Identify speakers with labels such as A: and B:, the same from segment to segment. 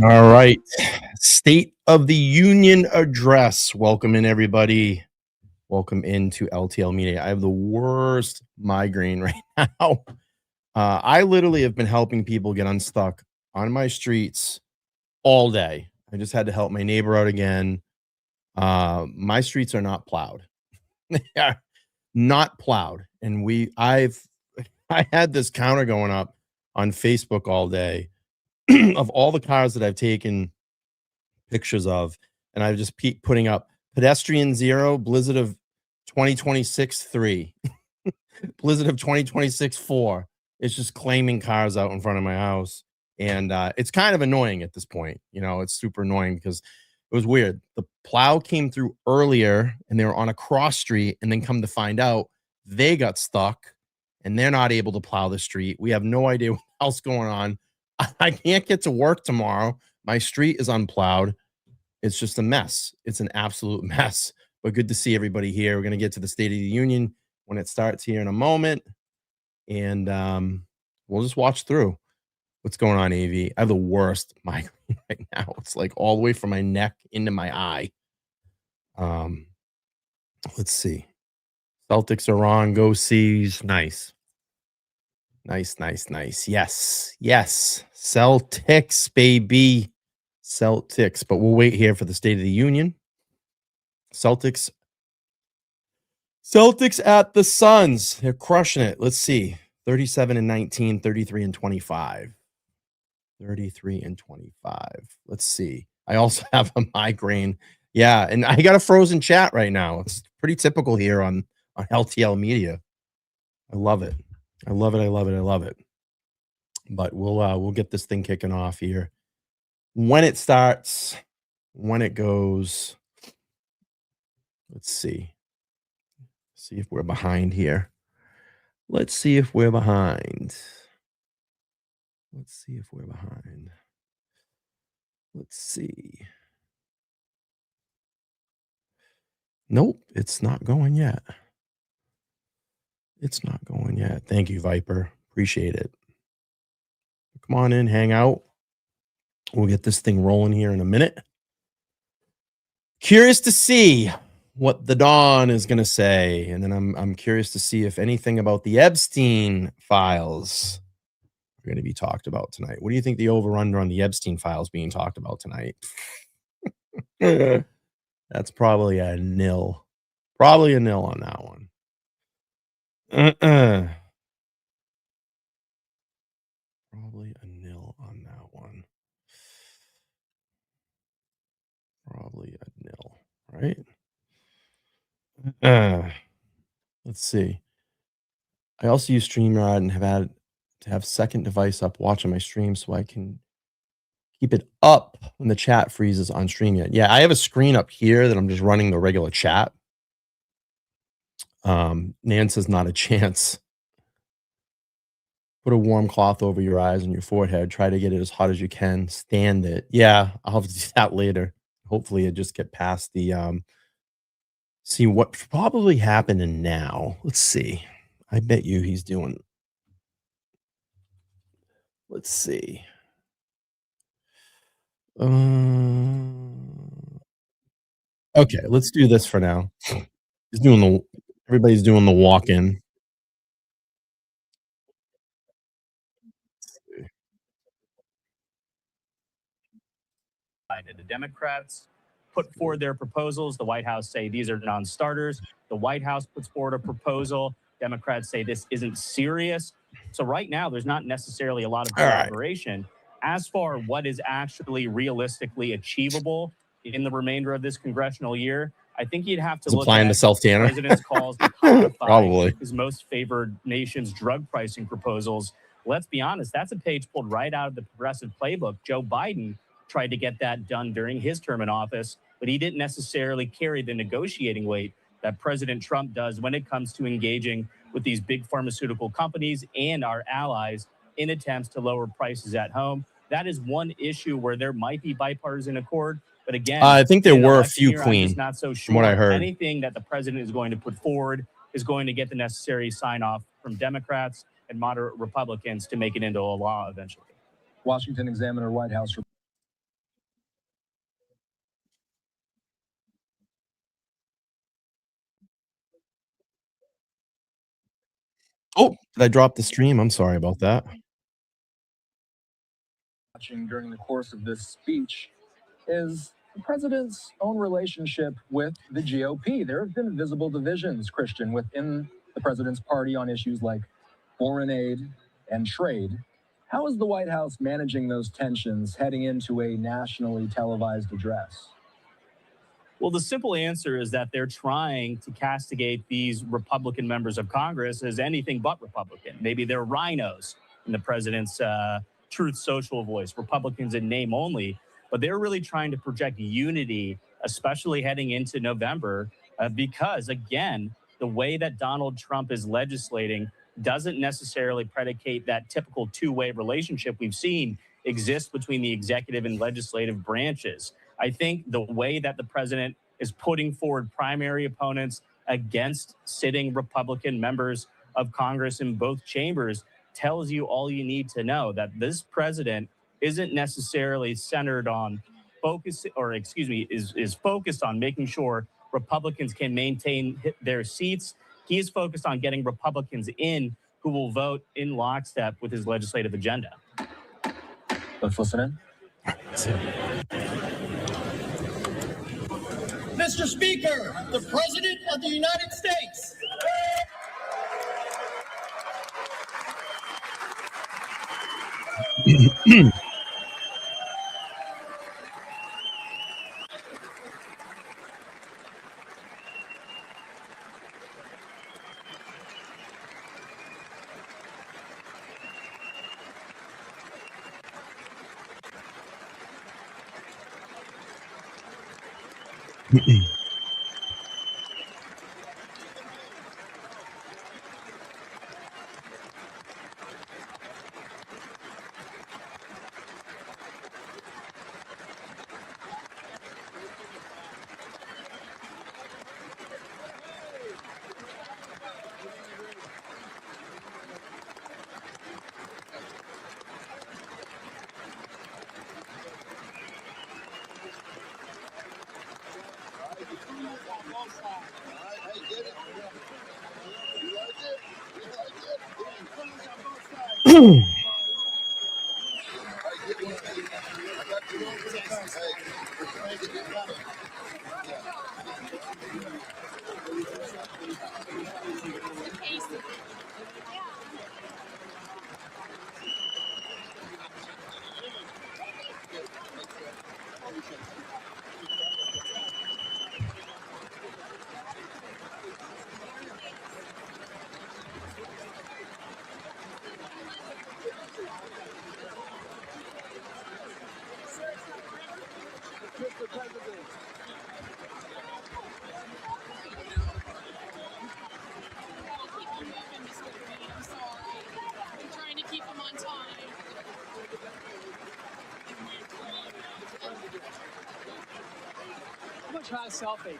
A: All right. State of the Union address. Welcome in, everybody. Welcome into LTL Media. I have the worst migraine right now. I literally have been helping people get unstuck on my streets all day. I just had to help my neighbor out again. My streets are not plowed. They are not plowed. And I had this counter going up on Facebook all day of all the cars that I've taken pictures of, and I just keep putting up pedestrian 0, blizzard of 2026 3, blizzard of 2026 4. It's just claiming cars out in front of my house, and it's kind of annoying at this point. It's super annoying because it was weird. The plow came through earlier, and they were on a cross street, and then come to find out they got stuck, and they're not able to plow the street. We have no idea what else going on. I can't get to work tomorrow. My street is unplowed. It's just a mess. It's an absolute mess. But good to see everybody here. We're going to get to the State of the Union when it starts here in a moment. And we'll just watch through what's going on, AV. I have the worst migraine right now. It's like all the way from my neck into my eye. Um, let's see. Celtics are on. Go Seas. Nice. Nice, nice, nice. Yes. Yes. Celtics, baby. Celtics. But we'll wait here for the State of the Union. Celtics at the Suns. They're crushing it. Let's see. 37 and 19, 33 and 25. 33 and 25. Let's see. I also have a migraine. Yeah, and I got a frozen chat right now. It's pretty typical here on LTL Media. I love it. I love it. I love it. I love it. But we'll get this thing kicking off here. When it starts, when it goes. Let's see. See if we're behind here. Let's see if we're behind. Let's see if we're behind. Let's see. Nope, it's not going yet. It's not going yet. Thank you, Viper. Appreciate it. Come on in, hang out. We'll get this thing rolling here in a minute. Curious to see what the Dawn is going to say, and then I'm curious to see if anything about the Epstein files are going to be talked about tonight. What do you think the over/under on the Epstein files being talked about tonight? That's probably a nil. Probably a nil on that one. Probably a nil on that one. Probably a nil, right? Let's see. I also use StreamYard and have had to have second device up watching my stream so I can keep it up when the chat freezes on StreamYard. Yeah, I have a screen up here that I'm just running the regular chat. Nan says not a chance. Put a warm cloth over your eyes and your forehead. Try to get it as hot as you can. Stand it. Yeah, I'll have to do that later. Hopefully, it just get past the see what probably happening now. Let's see. I bet you he's doing. Let's see. Okay, let's do this for now. Everybody's doing the walk-in.
B: The Democrats put forward their proposals. The White House say these are non-starters. The White House puts forward a proposal. Democrats say this isn't serious. So right now, there's not necessarily a lot of collaboration. Right. As far what is actually realistically achievable in the remainder of this congressional year, I think you'd have to look at
A: the self-tanner.
B: The president's calls to codify his most favored nation's drug pricing proposals. Let's be honest, that's a page pulled right out of the progressive playbook. Joe Biden tried to get that done during his term in office, but he didn't necessarily carry the negotiating weight that President Trump does when it comes to engaging with these big pharmaceutical companies and our allies in attempts to lower prices at home. That is one issue where there might be bipartisan accord. But again,
A: I think there were a few, Queen.
B: I'm not so sure.
A: From what I heard,
B: anything that the president is going to put forward is going to get the necessary sign-off from Democrats and moderate Republicans to make it into a law eventually.
C: Washington Examiner, White House.
A: Oh, did I drop the stream? I'm sorry about that.
C: Watching during the course of this speech is the president's own relationship with the GOP. There have been visible divisions, Christian, within the president's party on issues like foreign aid and trade. How is the White House managing those tensions heading into a nationally televised address?
B: Well, the simple answer is that they're trying to castigate these Republican members of Congress as anything but Republican. Maybe they're rhinos in the president's Truth Social voice, Republicans in name only, but they're really trying to project unity, especially heading into November, because, again, the way that Donald Trump is legislating doesn't necessarily predicate that typical two-way relationship we've seen exist between the executive and legislative branches. I think the way that the president is putting forward primary opponents against sitting Republican members of Congress in both chambers tells you all you need to know, that this president isn't necessarily centered on is focused on making sure Republicans can maintain their seats. He is focused on getting Republicans in who will vote in lockstep with his legislative agenda.
C: Let's listen in.
D: Mr. Speaker, the President of the United States.
E: I'm gonna try a selfie.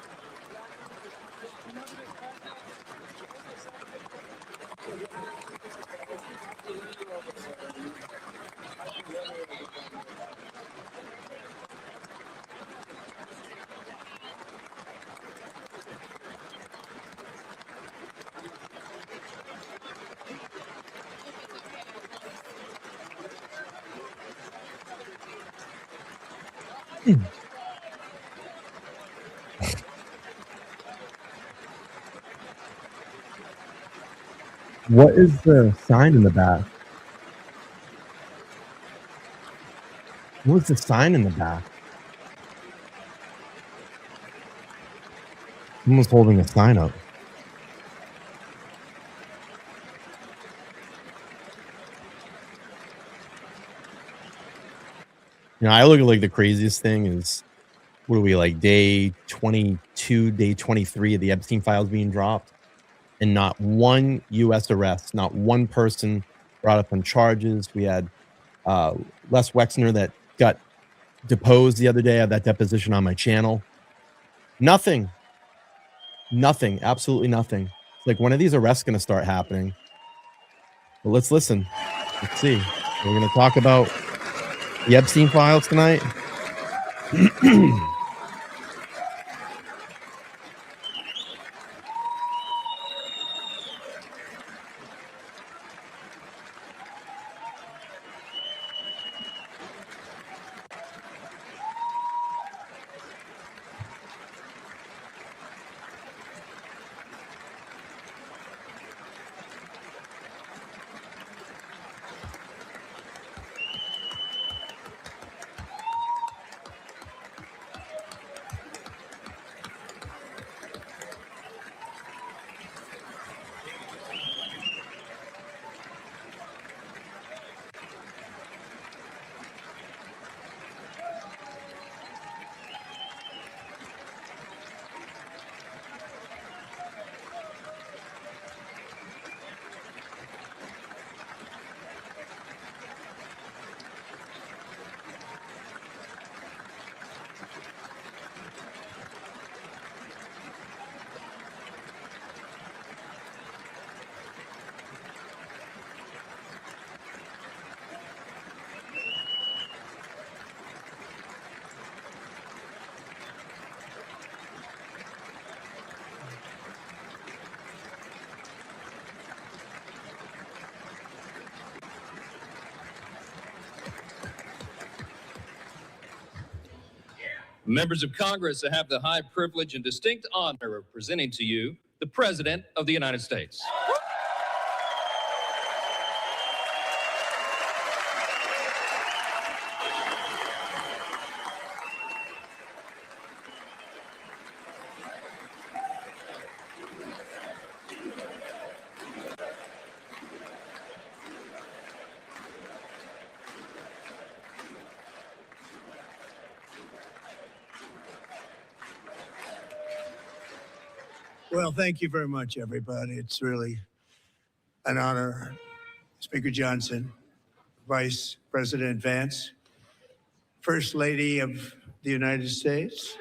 A: What is the sign in the back? What's the sign in the back? Someone's holding a sign up. You know, I look at like the craziest thing is, what are we, like day 22, day 23 of the Epstein files being dropped, and not one U.S. arrest, not one person brought up on charges. We had Les Wexner that got deposed the other day. I have that deposition on my channel. Nothing, absolutely nothing. It's like, when are these arrests going to start happening? Well, let's listen. Let's see. We're going to talk about the Epstein files tonight.
E: Members of Congress, I have the high privilege and distinct honor of presenting to you the President of the United States.
F: Well, thank you very much, everybody. It's really an honor. Speaker Johnson, Vice President Vance, First Lady of the United States.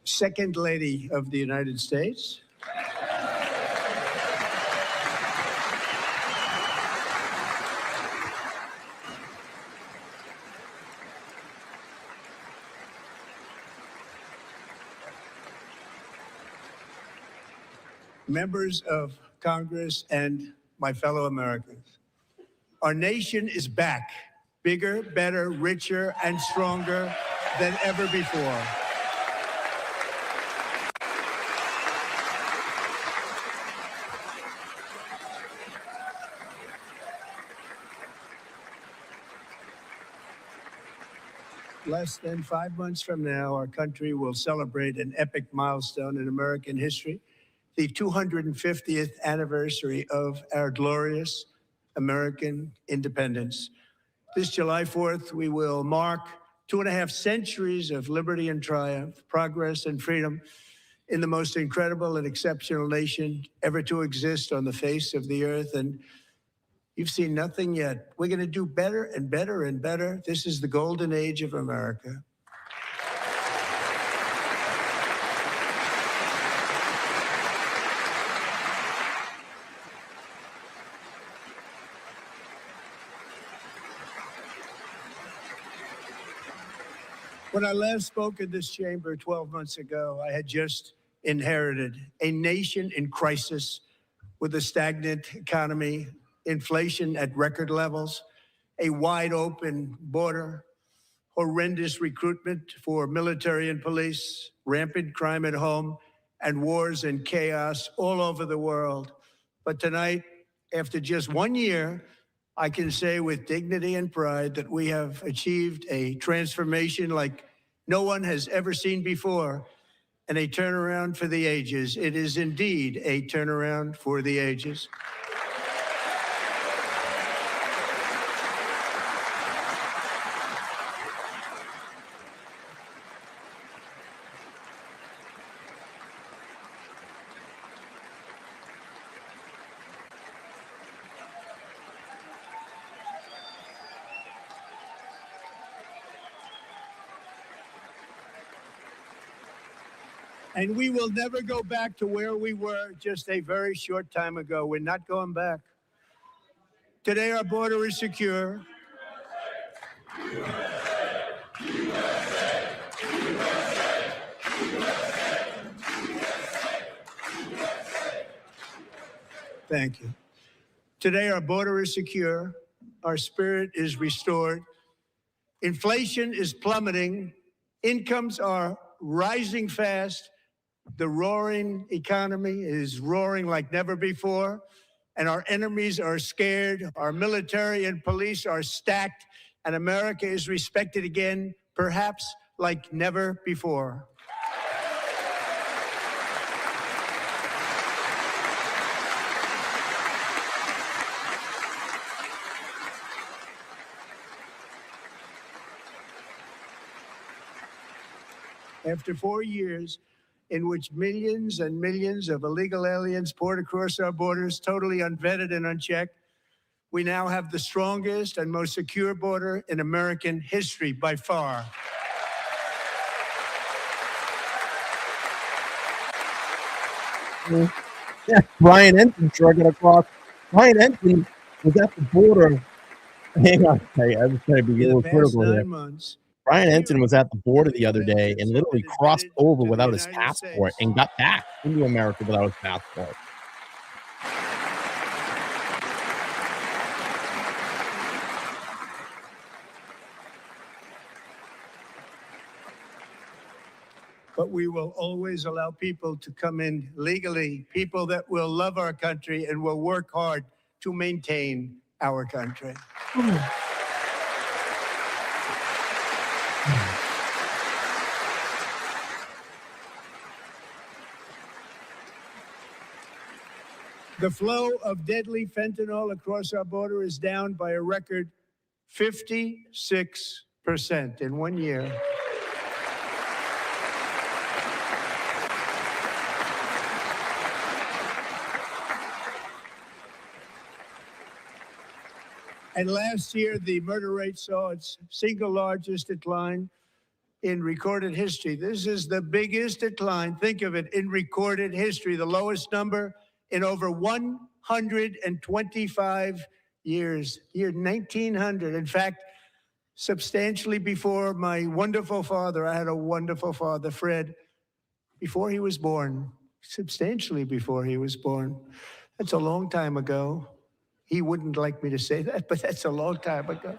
F: Second Lady of the United States. Members of Congress and my fellow Americans, our nation is back, bigger, better, richer, and stronger than ever before. Less than 5 months from now, our country will celebrate an epic milestone in American history, the 250th anniversary of our glorious American independence. This July 4th, we will mark 2.5 centuries of liberty and triumph, progress and freedom in the most incredible and exceptional nation ever to exist on the face of the earth. And you've seen nothing yet. We're going to do better and better and better. This is the golden age of America. When I last spoke in this chamber 12 months ago, I had just inherited a nation in crisis with a stagnant economy, inflation at record levels, a wide open border, horrendous recruitment for military and police, rampant crime at home, and wars and chaos all over the world. But tonight, after just 1 year, I can say with dignity and pride that we have achieved a transformation like no one has ever seen before, and a turnaround for the ages. It is indeed a turnaround for the ages. And we will never go back to where we were just a very short time ago. We're not going back. Today, our border is secure. Thank you. Today, our border is secure. Our spirit is restored. Inflation is plummeting. Incomes are rising fast. The roaring economy is roaring like never before, and our enemies are scared. Our military and police are stacked, and America is respected again, perhaps like never before. After 4 years in which millions and millions of illegal aliens poured across our borders, totally unvetted and unchecked, we now have the strongest and most secure border in American history by far.
A: Yeah, Brian Ensign shrugging across Brian Ensign was at the border. Hang on, hey, I was trying to be a
F: In
A: little
F: the past
A: critical here.
F: 9 months,
A: Brian Ensign was at the border the
F: illegal
A: other day and
F: immigrants have
A: literally
F: been
A: crossed
F: admitted
A: over
F: to the
A: without his
F: United
A: passport
F: States.
A: and got back into America without his passport.
F: But we will always allow people to come in legally, people that will love our country and will work hard to maintain our country. The flow of deadly fentanyl across our border is down by a record 56% in 1 year. And last year, the murder rate saw its single largest decline in recorded history. This is the biggest decline, think of it, in recorded history, the lowest number in over 125 years, year 1900. In fact, substantially before my wonderful father, I had a wonderful father, Fred, before he was born, substantially before he was born. That's a long time ago. He wouldn't like me to say that, but that's a long time ago.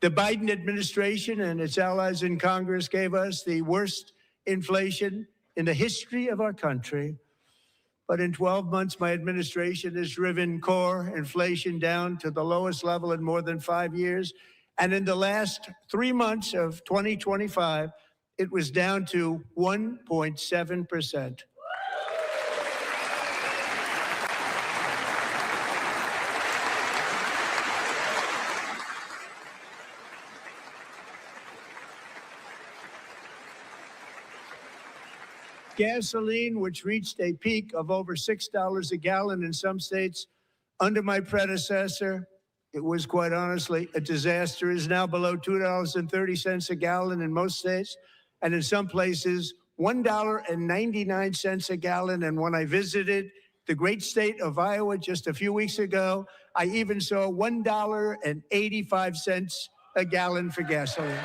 F: The Biden administration and its allies in Congress gave us the worst inflation in the history of our country. But in 12 months, my administration has driven core inflation down to the lowest level in more than 5 years. And in the last 3 months of 2025, it was down to 1.7%. Gasoline, which reached a peak of over $6 a gallon in some states under my predecessor, it was quite honestly a disaster, is now below $2.30 a gallon in most states, and in some places, $1.99 a gallon. And when I visited the great state of Iowa just a few weeks ago, I even saw $1.85 a gallon for gasoline.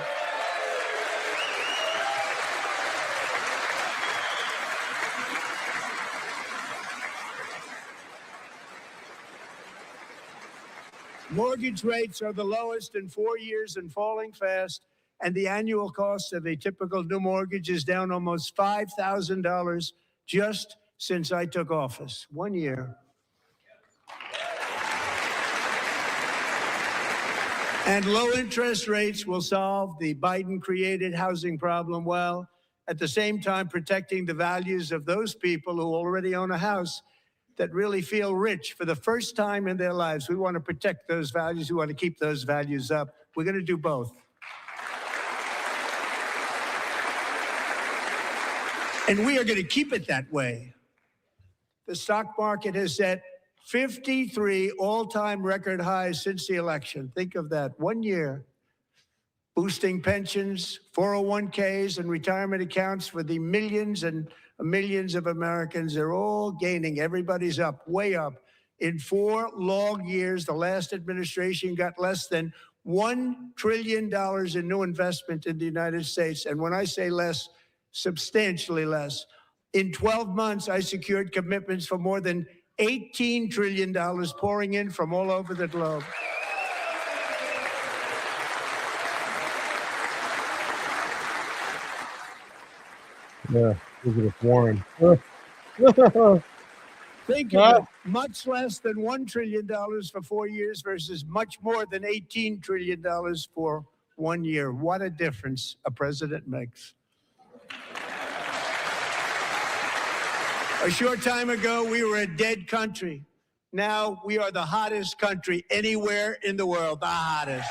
F: Mortgage rates are the lowest in 4 years and falling fast, and the annual cost of a typical new mortgage is down almost $5,000 just since I took office. 1 year. And low interest rates will solve the Biden-created housing problem well, at the same time protecting the values of those people who already own a house that really feel rich for the first time in their lives. We want to protect those values. We want to keep those values up. We're going to do both. And we are going to keep it that way. The stock market has set 53 all-time record highs since the election. Think of that, 1 year. Boosting pensions, 401ks, and retirement accounts for the millions and millions of Americans. They're all gaining. Everybody's up, way up. In 4 long years, the last administration got less than $1 trillion in new investment in the United States. And when I say less, substantially less. In 12 months, I secured commitments for more than $18 trillion pouring in from all over the globe.
A: Yeah, Elizabeth Warren.
F: Think of it, much less than $1 trillion for 4 years versus much more than $18 trillion for 1 year. What a difference a president makes. A short time ago, we were a dead country. Now we are the hottest country anywhere in the world, the hottest.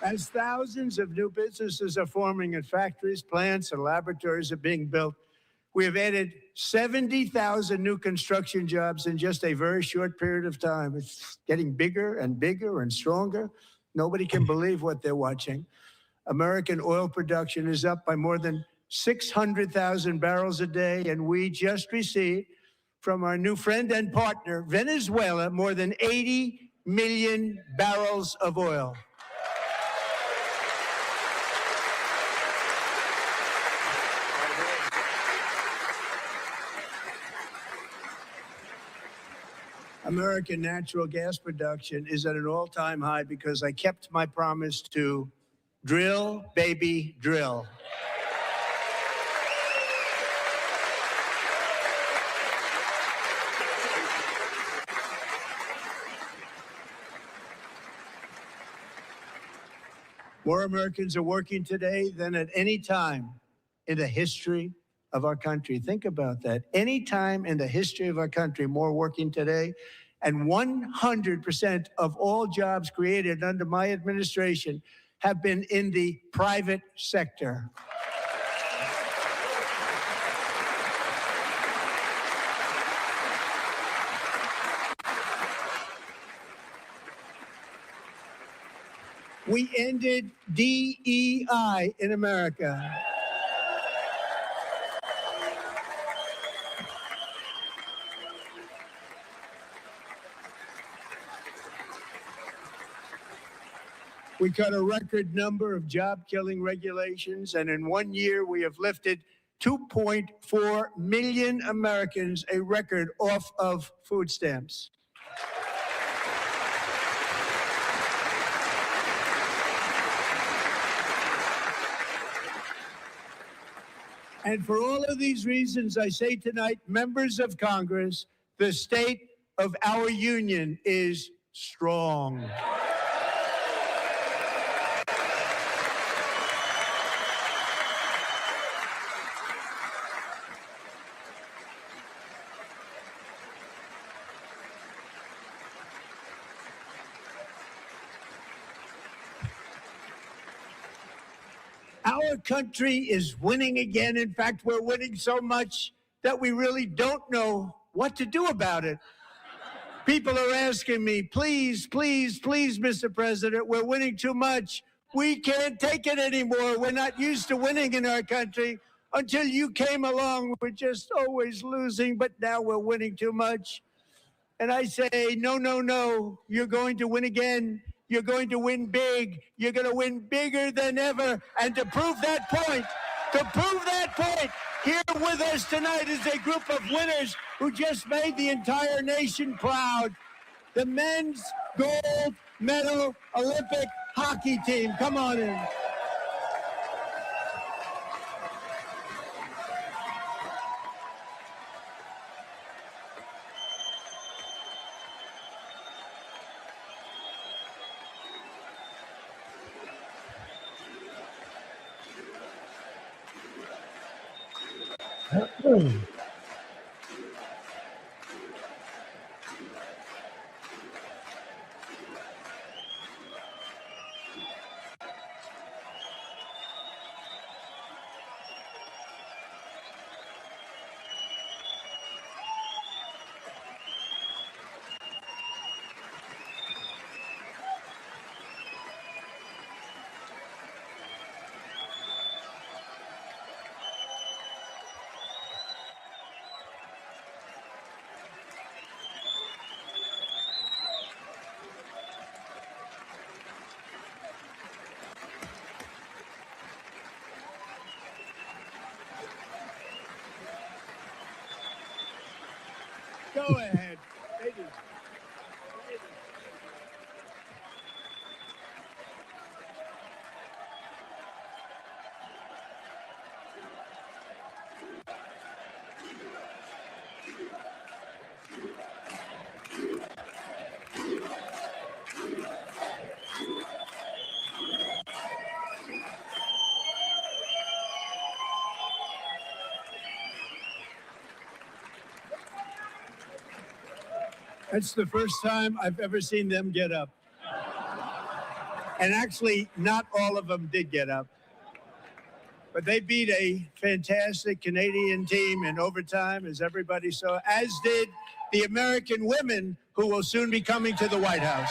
F: As thousands of new businesses are forming and factories, plants, and laboratories are being built, We have added 70,000 new construction jobs in just a very short period of time. It's getting bigger and bigger and stronger. Nobody can believe what they're watching. American oil production is up by more than 600,000 barrels a day, and we just received from our new friend and partner, Venezuela, more than 80 million barrels of oil. American natural gas production is at an all-time high because I kept my promise to drill, baby, drill. More Americans are working today than at any time in the history of our country. Think about that. Any time in the history of our country, more working today. And 100% of all jobs created under my administration have been in the private sector. We ended DEI in America. We cut a record number of job-killing regulations, and in 1 year, we have lifted 2.4 million Americans, a record, off of food stamps. And for all of these reasons, I say tonight, members of Congress, the state of our union is strong. Our country is winning again. In fact, we're winning so much that we really don't know what to do about it. People are asking me, please, please, please, Mr. President, we're winning too much. We can't take it anymore. We're not used to winning in our country. Until you came along, we're just always losing, but now we're winning too much. And I say, no, no, no, you're going to win again. You're going to win big. You're going to win bigger than ever. And to prove that point, here with us tonight is a group of winners who just made the entire nation proud. The men's gold medal Olympic hockey team. Come on in. Go ahead. Ladies. That's the first time I've ever seen them get up. And actually, not all of them did get up. But they beat a fantastic Canadian team in overtime, as everybody saw, as did the American women who will soon be coming to the White House.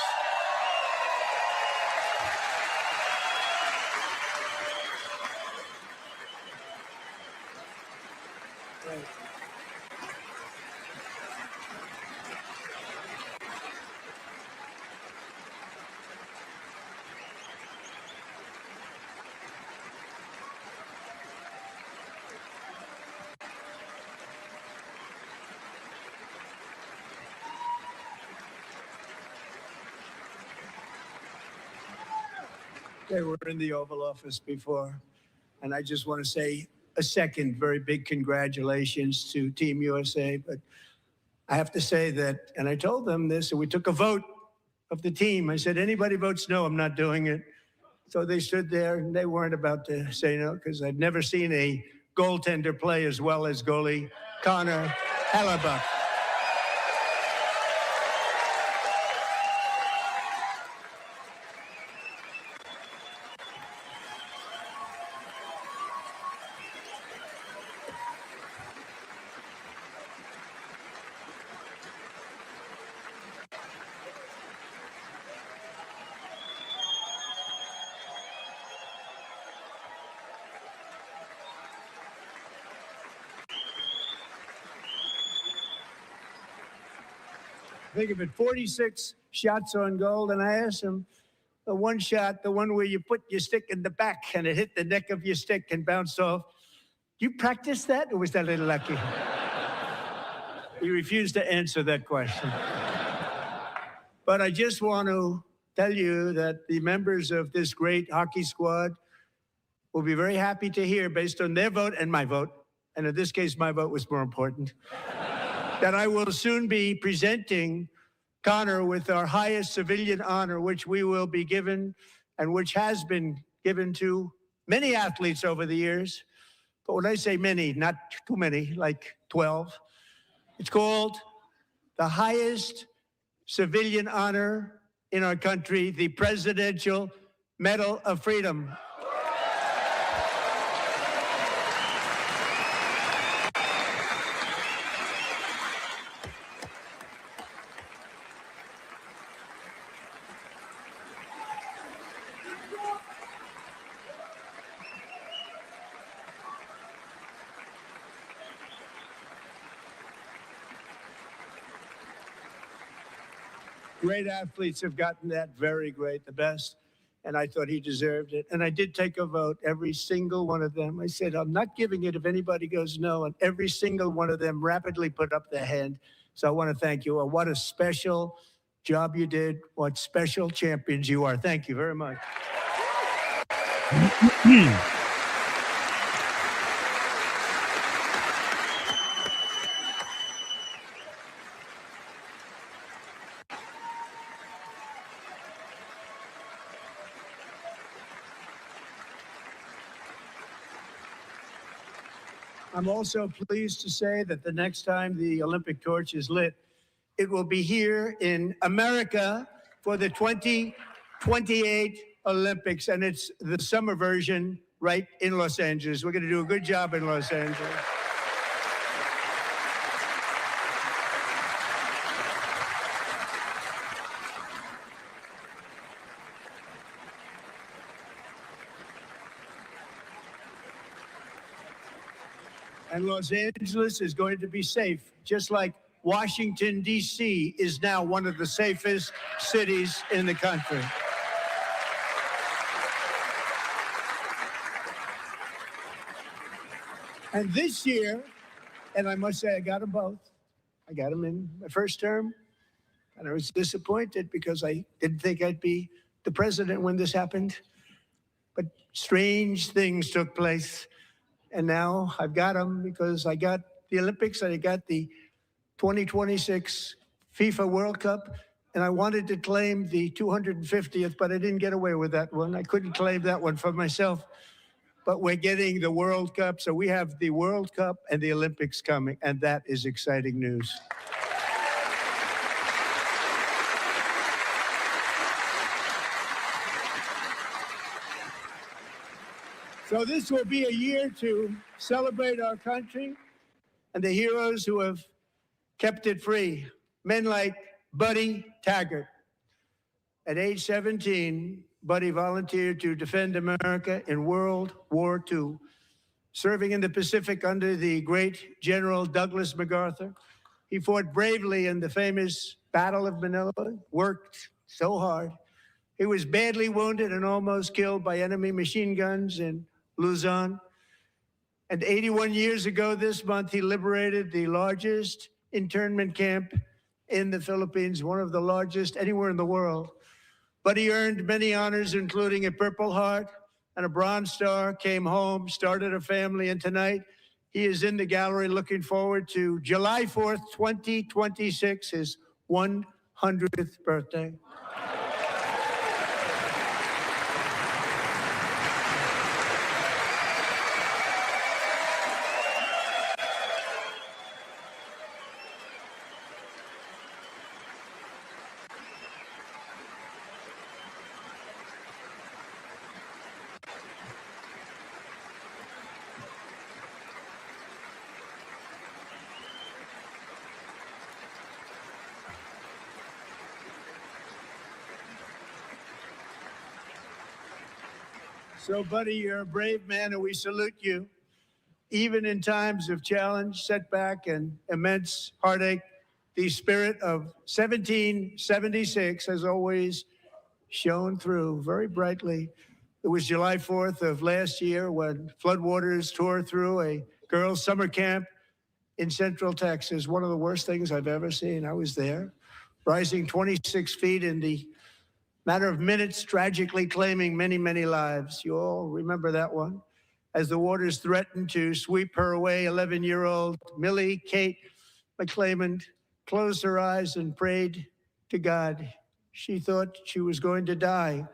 F: They were in the Oval Office before. And I just want to say a second very big congratulations to Team USA. But I have to say that, and I told them this, and we took a vote of the team. I said, anybody votes no, I'm not doing it. So they stood there and they weren't about to say no, because I've never seen a goaltender play as well as goalie Connor Hellebuck. Think of it, 46 shots on goal. And I asked him, the one shot, the one where you put your stick in the back and it hit the neck of your stick and bounced off. You practice that, or was that a little lucky? He refused to answer that question. But I just want to tell you that the members of this great hockey squad will be very happy to hear, based on their vote and my vote, and in this case, my vote was more important, that I will soon be presenting Connor with our highest civilian honor, which we will be given and which has been given to many athletes over the years. But when I say many, not too many, like 12, it's called the highest civilian honor in our country, the Presidential Medal of Freedom. Great athletes have gotten that, very great, the best. And I thought he deserved it. And I did take a vote, every single one of them. I said, I'm not giving it if anybody goes no. And every single one of them rapidly put up their hand. So I want to thank you. What a special job you did. What special champions you are. Thank you very much. I'm also pleased to say that the next time the Olympic torch is lit, it will be here in America for the 2028 Olympics. And it's the summer version right in Los Angeles. We're going to do a good job in Los Angeles. And Los Angeles is going to be safe, just like Washington, D.C. is now one of the safest cities in the country. And this year, and I must say I got them both. I got them in my first term, and I was disappointed because I didn't think I'd be the president when this happened. But strange things took place. And now I've got them because I got the Olympics and I got the 2026 FIFA World Cup. And I wanted to claim the 250th, but I didn't get away with that one. I couldn't claim that one for myself. But we're getting the World Cup. So we have the World Cup and the Olympics coming. And that is exciting news. So this will be a year to celebrate our country and the heroes who have kept it free. Men like Buddy Taggart. At age 17, Buddy volunteered to defend America in World War II, serving in the Pacific under the great General Douglas MacArthur. He fought bravely in the famous Battle of Manila, worked so hard. He was badly wounded and almost killed by enemy machine guns in Luzon. And 81 years ago this month, he liberated the largest internment camp in the Philippines, one of the largest anywhere in the world. But he earned many honors, including a Purple Heart and a Bronze Star, came home, started a family, and tonight he is in the gallery looking forward to July 4th, 2026, his 100th birthday. So, Buddy, you're a brave man, and we salute you. Even in times of challenge, setback, and immense heartache, the spirit of 1776 has always shone through very brightly. It was July 4th of last year when floodwaters tore through a girls' summer camp in Central Texas. One of the worst things I've ever seen. I was there, rising 26 feet in the matter of minutes, tragically claiming many, many lives. You all remember that one. As the waters threatened to sweep her away, 11-year-old Millie Kate McClymont closed her eyes and prayed to God. She thought she was going to die.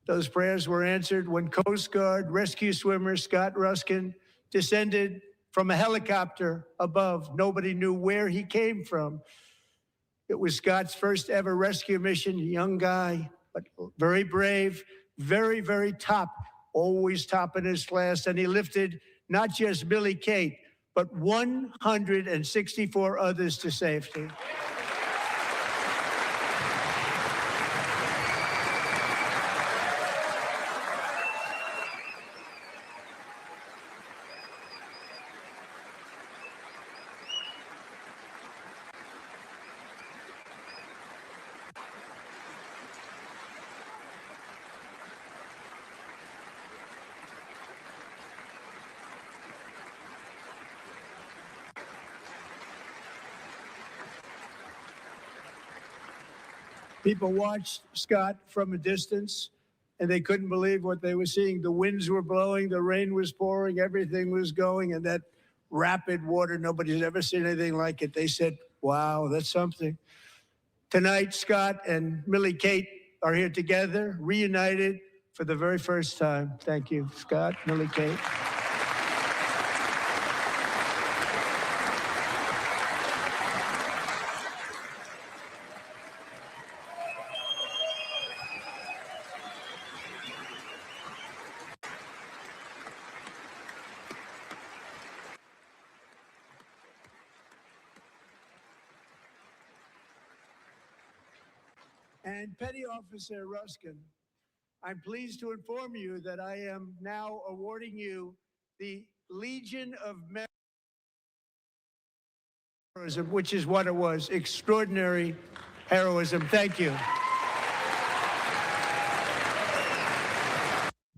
F: Those prayers were answered when Coast Guard rescue swimmer Scott Ruskin descended from a helicopter above. Nobody knew where he came from. It was Scott's first ever rescue mission, a young guy, but very brave, very, very top, always top in his class. And he lifted not just Millie Kate, but 164 others to safety. People watched Scott from a distance, and they couldn't believe what they were seeing. The winds were blowing, the rain was pouring, everything was going, and that rapid water, nobody's ever seen anything like it. They said, wow, that's something. Tonight, Scott and Millie Kate are here together, reunited for the very first time. Thank you, Scott, Millie Kate. And Petty Officer Ruskin, I'm pleased to inform you that I am now awarding you the Legion of Heroism, which is what it was, extraordinary heroism. Thank you.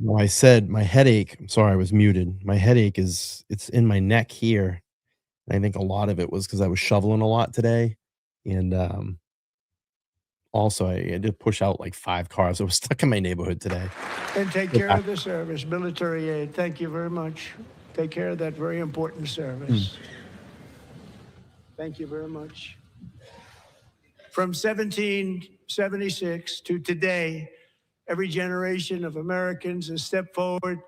A: Well, I said my headache. I'm sorry, I was muted. My headache it's in my neck here. And I think a lot of it was because I was shoveling a lot today. And also, I did push out like 5 cars. I was stuck in my neighborhood today.
F: And take care of the service, military aid. Thank you very much. Take care of that very important service. Thank you very much. From 1776 to today, every generation of Americans has stepped forward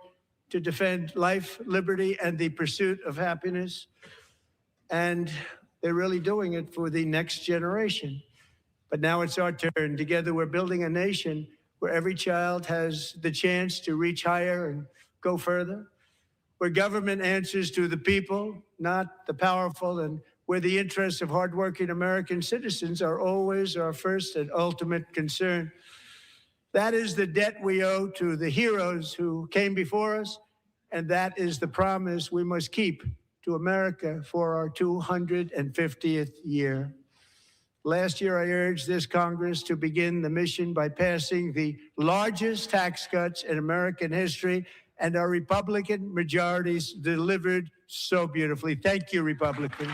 F: to defend life, liberty, and the pursuit of happiness. And they're really doing it for the next generation. But now it's our turn. Together, we're building a nation where every child has the chance to reach higher and go further. where government answers to the people, not the powerful, and where the interests of hardworking American citizens are always our first and ultimate concern. That is the debt we owe to the heroes who came before us, and that is the promise we must keep to America for our 250th year. Last year, I urged this Congress to begin the mission by passing the largest tax cuts in American history, and our Republican majorities delivered so beautifully. Thank you, Republicans.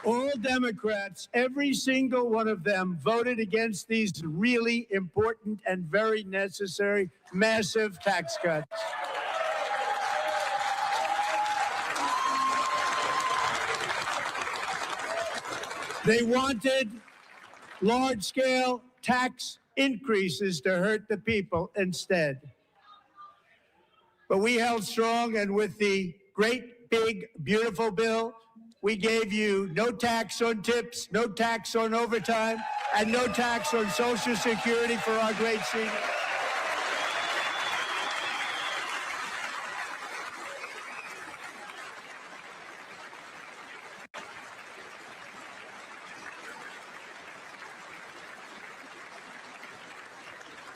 F: All Democrats, every single one of them, voted against these really important and very necessary massive tax cuts. They wanted large-scale tax increases to hurt the people instead. But we held strong, and with the great, big, beautiful bill, we gave you no tax on tips, no tax on overtime, and no tax on Social Security for our great seniors.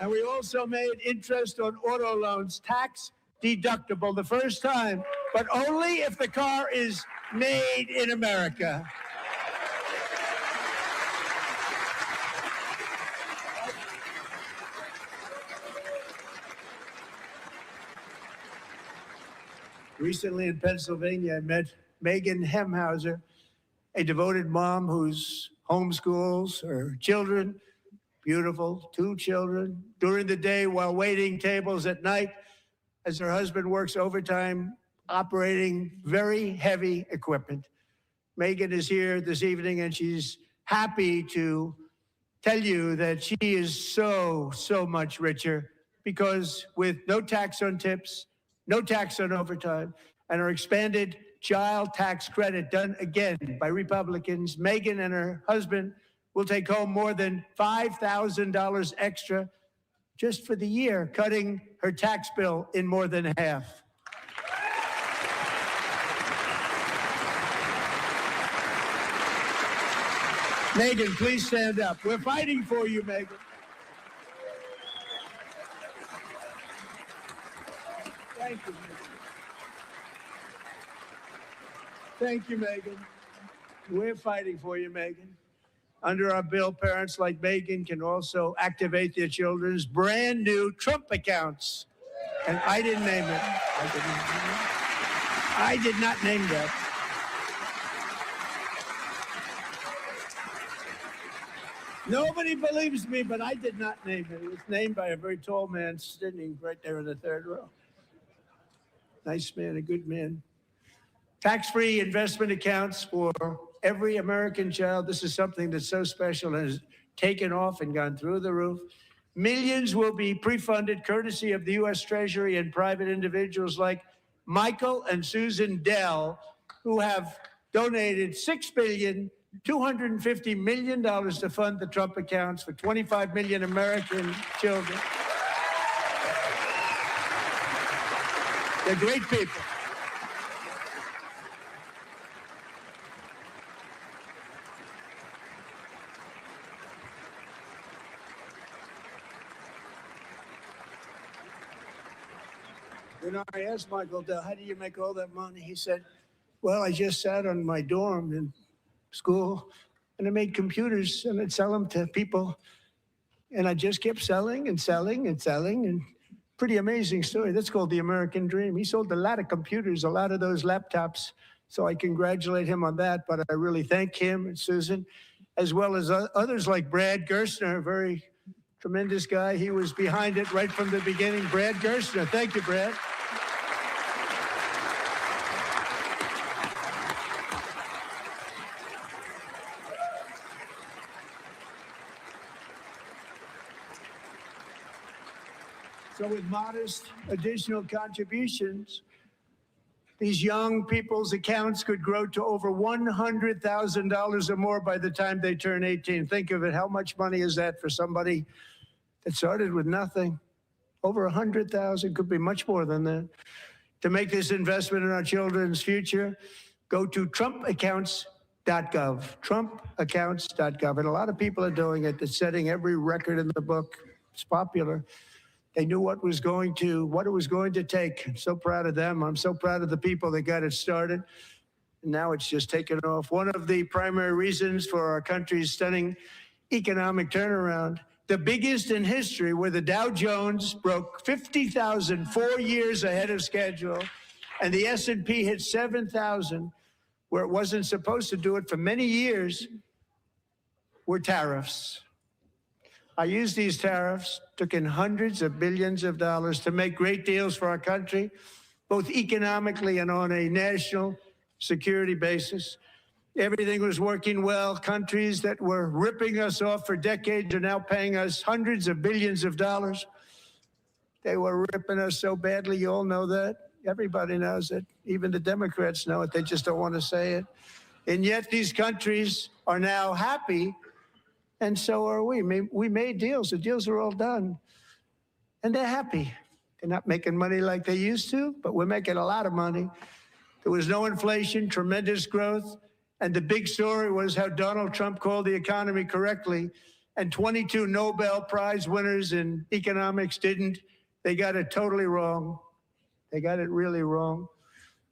F: And we also made interest on auto loans tax deductible the first time, but only if the car is made in America. Recently in Pennsylvania, I met Megan Hemhauser, a devoted mom who's homeschools her children, beautiful, 2 children, during the day while waiting tables at night as her husband works overtime operating very heavy equipment. Megan is here this evening, and she's happy to tell you that she is so much richer because with no tax on tips, no tax on overtime, and her expanded child tax credit done again by Republicans, Megan and her husband will take home more than $5,000 extra just for the year, cutting her tax bill in more than half. Megan, please stand up. We're fighting for you, Megan. Thank you, Megan. Thank you, Megan. We're fighting for you, Megan. Under our bill, parents like Megan can also activate their children's brand new Trump accounts. And I didn't name it. I did not name that. Nobody believes me, but I did not name it. It was named by a very tall man sitting right there in the third row. Nice man, a good man. Tax-free investment accounts for every American child. This is something that's so special and has taken off and gone through the roof. Millions will be pre-funded courtesy of the U.S. Treasury and private individuals like Michael and Susan Dell, who have donated $6.25 billion to fund the Trump accounts for 25 million American children. They're great people. When I asked Michael Dell, how do you make all that money? He said, well, I just sat on my dorm in school and I made computers and I'd sell them to people. And I just kept selling and selling and selling. And pretty amazing story. That's called the American dream. He sold a lot of computers, a lot of those laptops. So I congratulate him on that. But I really thank him and Susan, as well as others like Brad Gerstner, a very tremendous guy. He was behind it right from the beginning. Brad Gerstner. Thank you, Brad. So with modest additional contributions, these young people's accounts could grow to over $100,000 or more by the time they turn 18. Think of it. How much money is that for somebody that started with nothing? Over 100,000, could be much more than that. To make this investment in our children's future, go to trumpaccounts.gov, trumpaccounts.gov. And a lot of people are doing it. It's setting every record in the book. It's popular. They knew what it was going to take. I'm so proud of them. I'm so proud of the people that got it started. And now it's just taken off. One of the primary reasons for our country's stunning economic turnaround, the biggest in history, where the Dow Jones broke 50,000 4 years ahead of schedule, and the S&P hit 7,000, where it wasn't supposed to do it for many years, were tariffs. I used these tariffs, took in hundreds of billions of dollars to make great deals for our country, both economically and on a national security basis. Everything was working well. Countries that were ripping us off for decades are now paying us hundreds of billions of dollars. They were ripping us so badly, you all know that. Everybody knows it. Even the Democrats know it. They just don't want to say it. And yet these countries are now happy, and so are we. We made deals. The deals are all done. And they're happy. They're not making money like they used to, but we're making a lot of money. There was no inflation, tremendous growth. And the big story was how Donald Trump called the economy correctly, and 22 Nobel Prize winners in economics didn't. They got it totally wrong. They got it really wrong.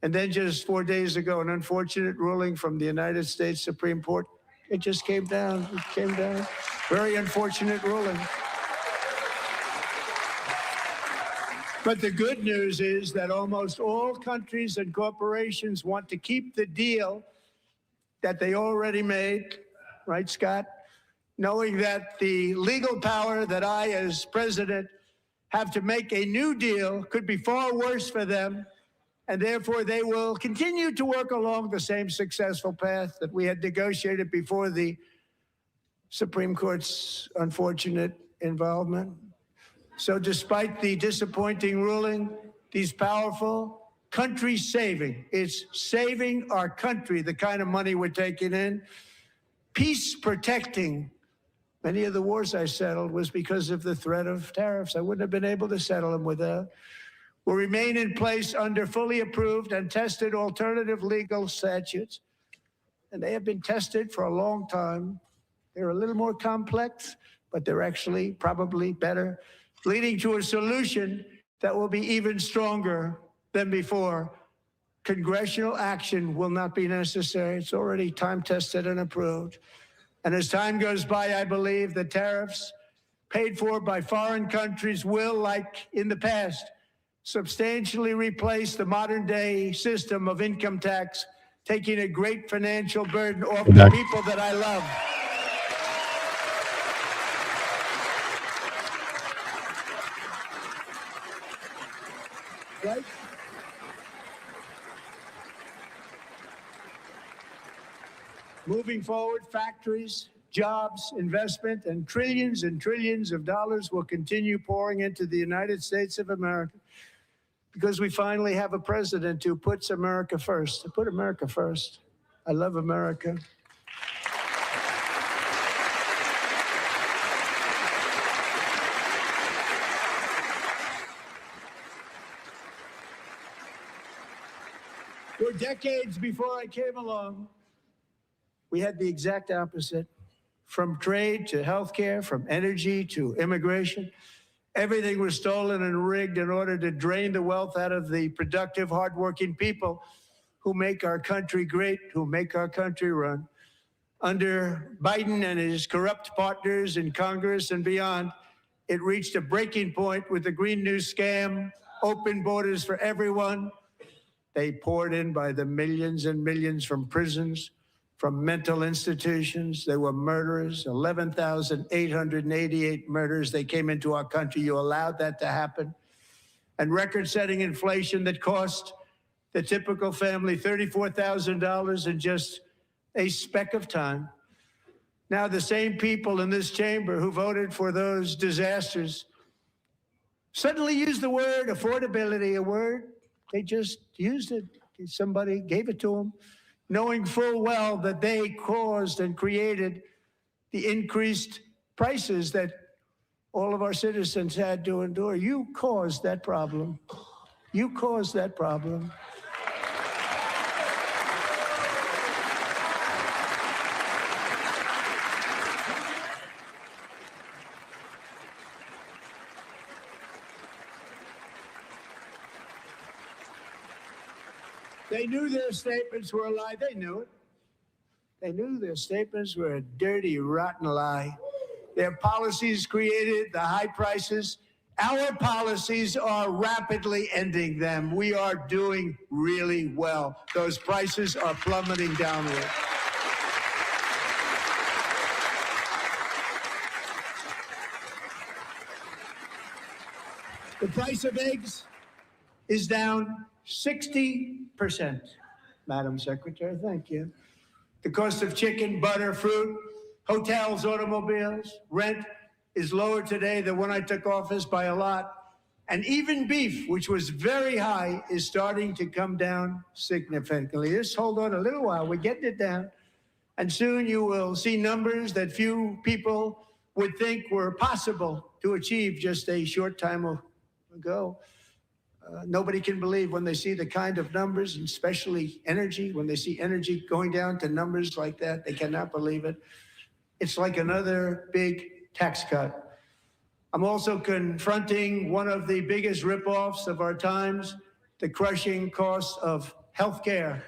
F: And then just 4 days ago, an unfortunate ruling from the United States Supreme Court. It just came down. It came down. Very unfortunate ruling. But the good news is that almost all countries and corporations want to keep the deal that they already made, right, Scott? Knowing that the legal power that I, as president, have to make a new deal could be far worse for them, and therefore they will continue to work along the same successful path that we had negotiated before the Supreme Court's unfortunate involvement. So despite the disappointing ruling, these powerful country-saving, it's saving our country, the kind of money we're taking in, peace-protecting. Many of the wars I settled was because of the threat of tariffs. I wouldn't have been able to settle them without. Will remain in place under fully approved and tested alternative legal statutes. And they have been tested for a long time. They're a little more complex, but they're actually probably better, leading to a solution that will be even stronger than before. Congressional action will not be necessary. It's already time-tested and approved. And as time goes by, I believe the tariffs paid for by foreign countries will, like in the past, substantially replace the modern-day system of income tax, taking a great financial burden off the people that I love. Right? Moving forward, factories, jobs, investment, and trillions of dollars will continue pouring into the United States of America because we finally have a president who puts America first. Put America first. I love America. For decades before I came along, we had the exact opposite. From trade to healthcare, from energy to immigration, everything was stolen and rigged in order to drain the wealth out of the productive, hardworking people who make our country great, who make our country run. Under Biden and his corrupt partners in Congress and beyond, it reached a breaking point with the Green New scam, open borders for everyone. They poured in by the millions and millions from prisons, from mental institutions. They were murderers, 11,888 murders. They came into our country. You allowed that to happen. And record-setting inflation that cost the typical family $34,000 in just a speck of time. Now the same people in this chamber who voted for those disasters suddenly use the word affordability, a word, they just used it. Somebody gave it to them, knowing full well that they caused and created the increased prices that all of our citizens had to endure. You caused that problem. You caused that problem. They knew their statements were a lie. They knew it. They knew their statements were a dirty, rotten lie. Their policies created the high prices. Our policies are rapidly ending them. We are doing really well. Those prices are plummeting downward. The price of eggs is down 60%. Madam Secretary, thank you. The cost of chicken, butter, fruit, hotels, automobiles, rent is lower today than when I took office by a lot. And even beef, which was very high, is starting to come down significantly. Just hold on a little while. We're getting it down. And soon you will see numbers that few people would think were possible to achieve just a short time ago. Nobody can believe when they see the kind of numbers, and especially energy, when they see energy going down to numbers like that, they cannot believe it. It's like another big tax cut. I'm also confronting one of the biggest ripoffs of our times, the crushing cost of health care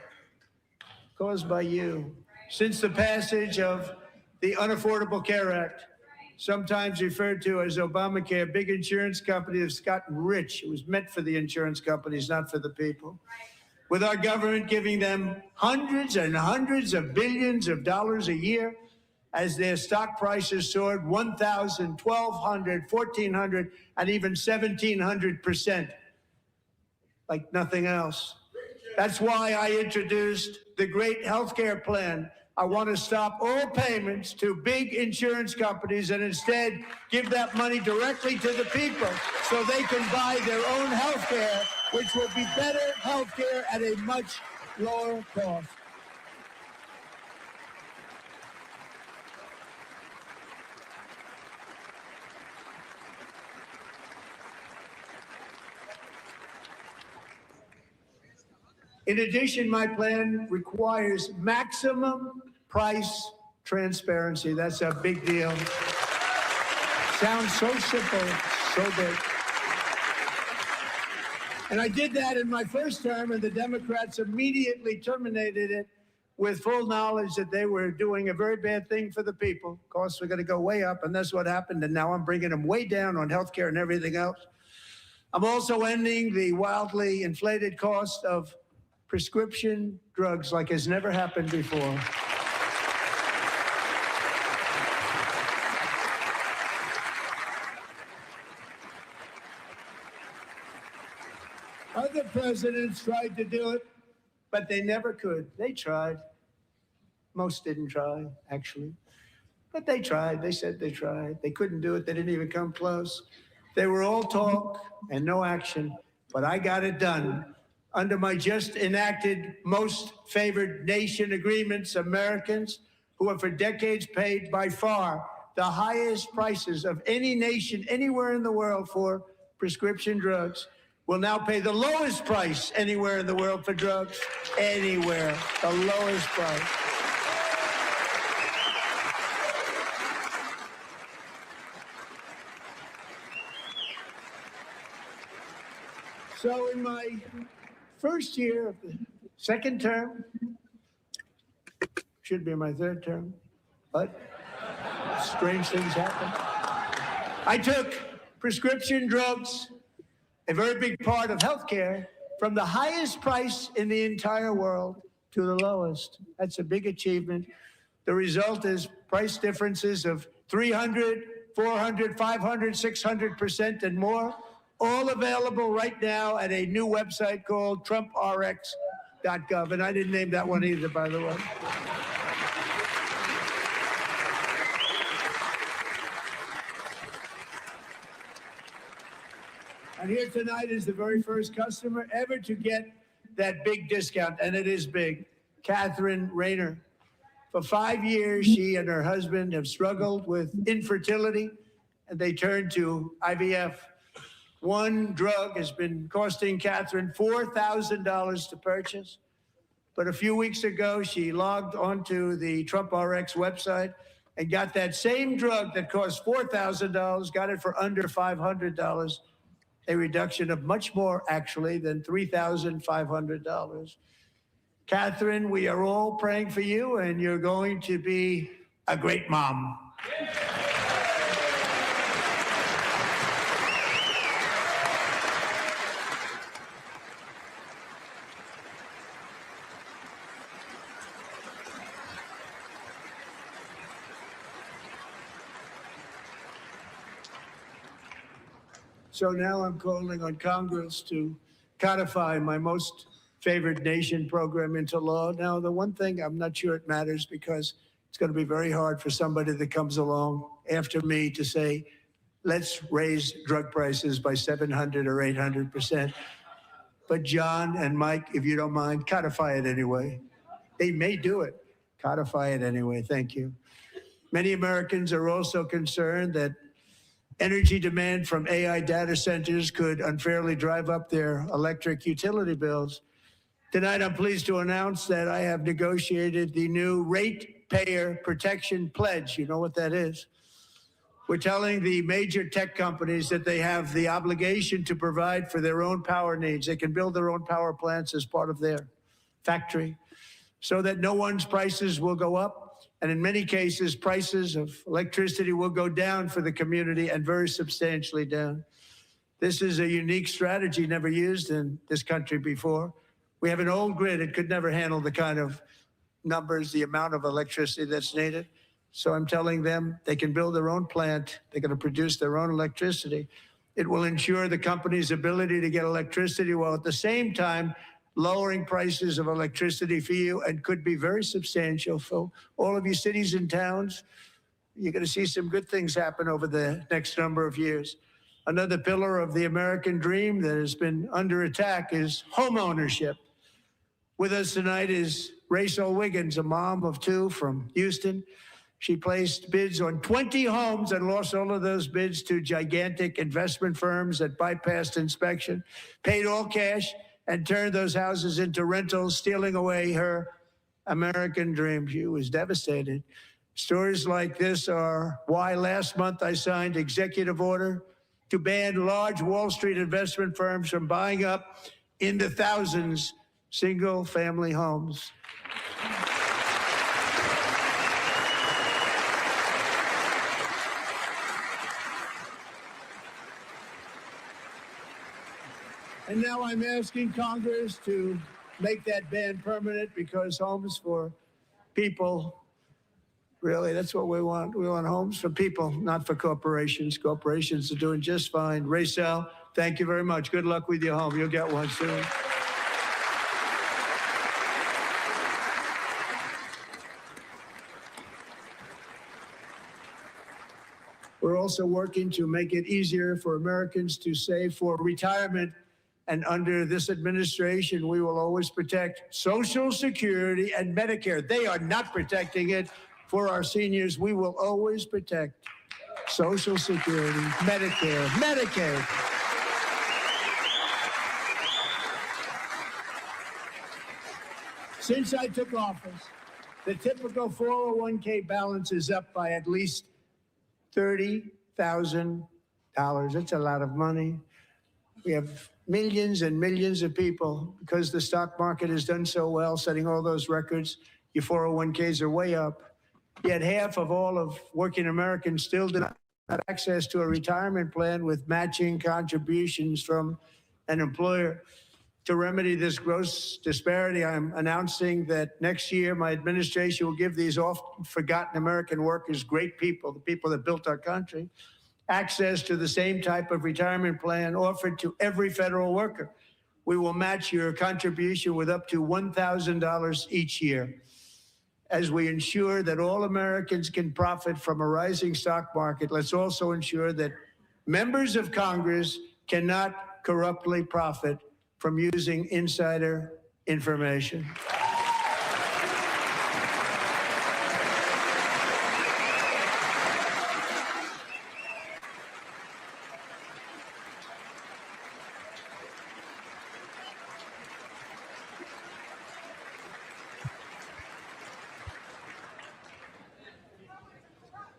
F: caused by you. Since the passage of the Unaffordable Care Act, sometimes referred to as Obamacare, big insurance companies have gotten rich. It was meant for the insurance companies, not for the people. With our government giving them hundreds and hundreds of billions of dollars a year as their stock prices soared 1,000, 1,200, 1,400, and even 1,700%, like nothing else. That's why I introduced the great healthcare plan. I want to stop all payments to big insurance companies and instead give that money directly to the people so they can buy their own health care, which will be better health care at a much lower cost. In addition, my plan requires maximum price transparency. That's a big deal. Sounds so simple, so big. And I did that in my first term, and the Democrats immediately terminated it with full knowledge that they were doing a very bad thing for the people. Costs were going to go way up, and that's what happened. And now I'm bringing them way down on health care and everything else. I'm also ending the wildly inflated cost of prescription drugs like has never happened before. Other presidents tried to do it, but they never could. They tried. Most didn't try, actually. But they tried. They said they tried. They couldn't do it. They didn't even come close. They were all talk and no action, but I got it done. Under my just enacted most favored nation agreements, Americans who have for decades paid by far the highest prices of any nation anywhere in the world for prescription drugs will now pay the lowest price anywhere in the world for drugs. Anywhere, the lowest price. So in my first year of the second term, should be my third term, but strange things happen. I took prescription drugs, a very big part of healthcare, from the highest price in the entire world to the lowest. That's a big achievement. The result is price differences of 300, 400, 500, 600% and more. All available right now at a new website called TrumpRx.gov. And I didn't name that one either, by the way. And here tonight is the very first customer ever to get that big discount, and it is big. Catherine Rayner. For 5 years, she and her husband have struggled with infertility, and they turned to IVF. One drug has been costing Catherine $4,000 to purchase. But a few weeks ago, she logged onto the Trump RX website and got that same drug that cost $4,000, got it for under $500, a reduction of much more, actually, than $3,500. Catherine, we are all praying for you, and you're going to be a great mom. So now I'm calling on Congress to codify my most favored nation program into law. Now, the one thing I'm not sure it matters, because it's going to be very hard for somebody that comes along after me to say, let's raise drug prices by 700 or 800%. But John and Mike, if you don't mind, codify it anyway. They may do it. Codify it anyway. Thank you. Many Americans are also concerned that energy demand from AI data centers could unfairly drive up their electric utility bills. Tonight, I'm pleased to announce that I have negotiated the new Ratepayer Protection Pledge. You know what that is? We're telling the major tech companies that they have the obligation to provide for their own power needs. They can build their own power plants as part of their factory so that no one's prices will go up. And in many cases, prices of electricity will go down for the community, and very substantially down. This is a unique strategy never used in this country before. We have an old grid. It could never handle the kind of numbers, the amount of electricity that's needed. So I'm telling them they can build their own plant. They're going to produce their own electricity. It will ensure the company's ability to get electricity while at the same time lowering prices of electricity for you, and could be very substantial for all of you cities and towns. You're going to see some good things happen over the next number of years. Another pillar of the American dream that has been under attack is home ownership. With us tonight is Rachel Wiggins, a mom of two from Houston. She placed bids on 20 homes and lost all of those bids to gigantic investment firms that bypassed inspection, paid all cash, and turned those houses into rentals, stealing away her American dream. She was devastated. Stories like this are why last month I signed executive order to ban large Wall Street investment firms from buying up in the thousands single-family homes. And now I'm asking Congress to make that ban permanent, because homes for people, really, that's what we want. We want homes for people, not for corporations. Corporations are doing just fine. Rachel, thank you very much. Good luck with your home. You'll get one soon. We're also working to make it easier for Americans to save for retirement. And under this administration, we will always protect Social Security and Medicare. They are not protecting it for our seniors. We will always protect Social Security, Medicare, Medicaid. Since I took office, the typical 401k balance is up by at least $30,000. That's a lot of money. We have millions and millions of people, because the stock market has done so well, setting all those records. Your 401ks are way up. Yet half of all of working Americans still do not have access to a retirement plan with matching contributions from an employer. To remedy this gross disparity, I'm announcing that next year my administration will give these often forgotten American workers, great people, the people that built our country, access to the same type of retirement plan offered to every federal worker. We will match your contribution with up to $1,000 each year. As we ensure that all Americans can profit from a rising stock market, let's also ensure that members of Congress cannot corruptly profit from using insider information.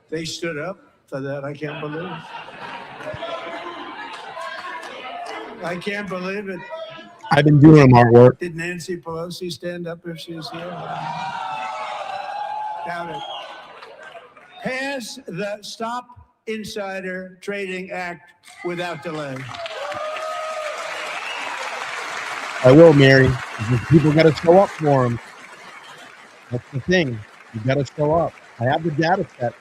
F: They stood up for that. I can't believe it. I can't believe it.
A: I've been doing them artwork.
F: Did Nancy Pelosi stand up if she was here? Doubt it. Pass the Stop Insider Trading Act without delay.
A: I will, Mary. People got to show up for them. That's the thing. You got to show up. I have the data set.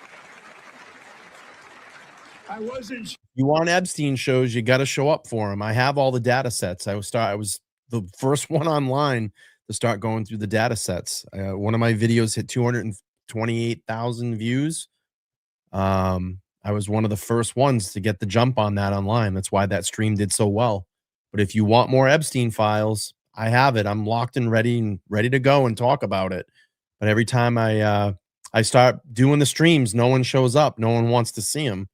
F: I wasn't.
A: You want Epstein shows, you got to show up for them. I have all the data sets. I was the first one online to start going through the data sets. One of my videos hit 228,000 views. I was one of the first ones to get the jump on that online. That's why that stream did so well. But if you want more Epstein files, I have it. I'm locked and ready to go and talk about it. But every time I start doing the streams, no one shows up. No one wants to see them.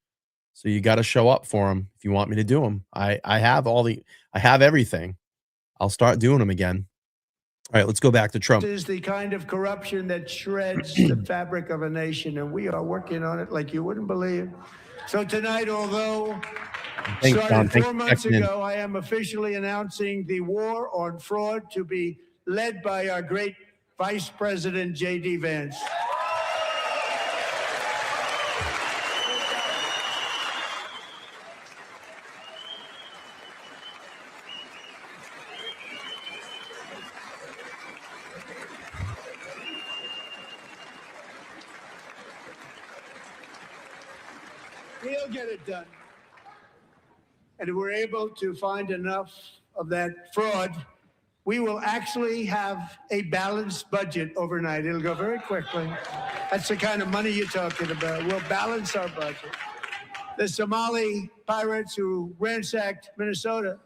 A: So you got to show up for them if you want me to do them. I have everything. I'll start doing them again. All right, let's go back to Trump.
F: This is the kind of corruption that shreds the fabric of a nation, and we are working on it like you wouldn't believe. So tonight, although
A: Thanks, John.
F: started 4 months ago, I am officially announcing the war on fraud to be led by our great Vice President J.D. Vance. He'll get it done. And if we're able to find enough of that fraud, we will actually have a balanced budget overnight. It'll go very quickly. That's the kind of money you're talking about. We'll balance our budget. The Somali pirates who ransacked Minnesota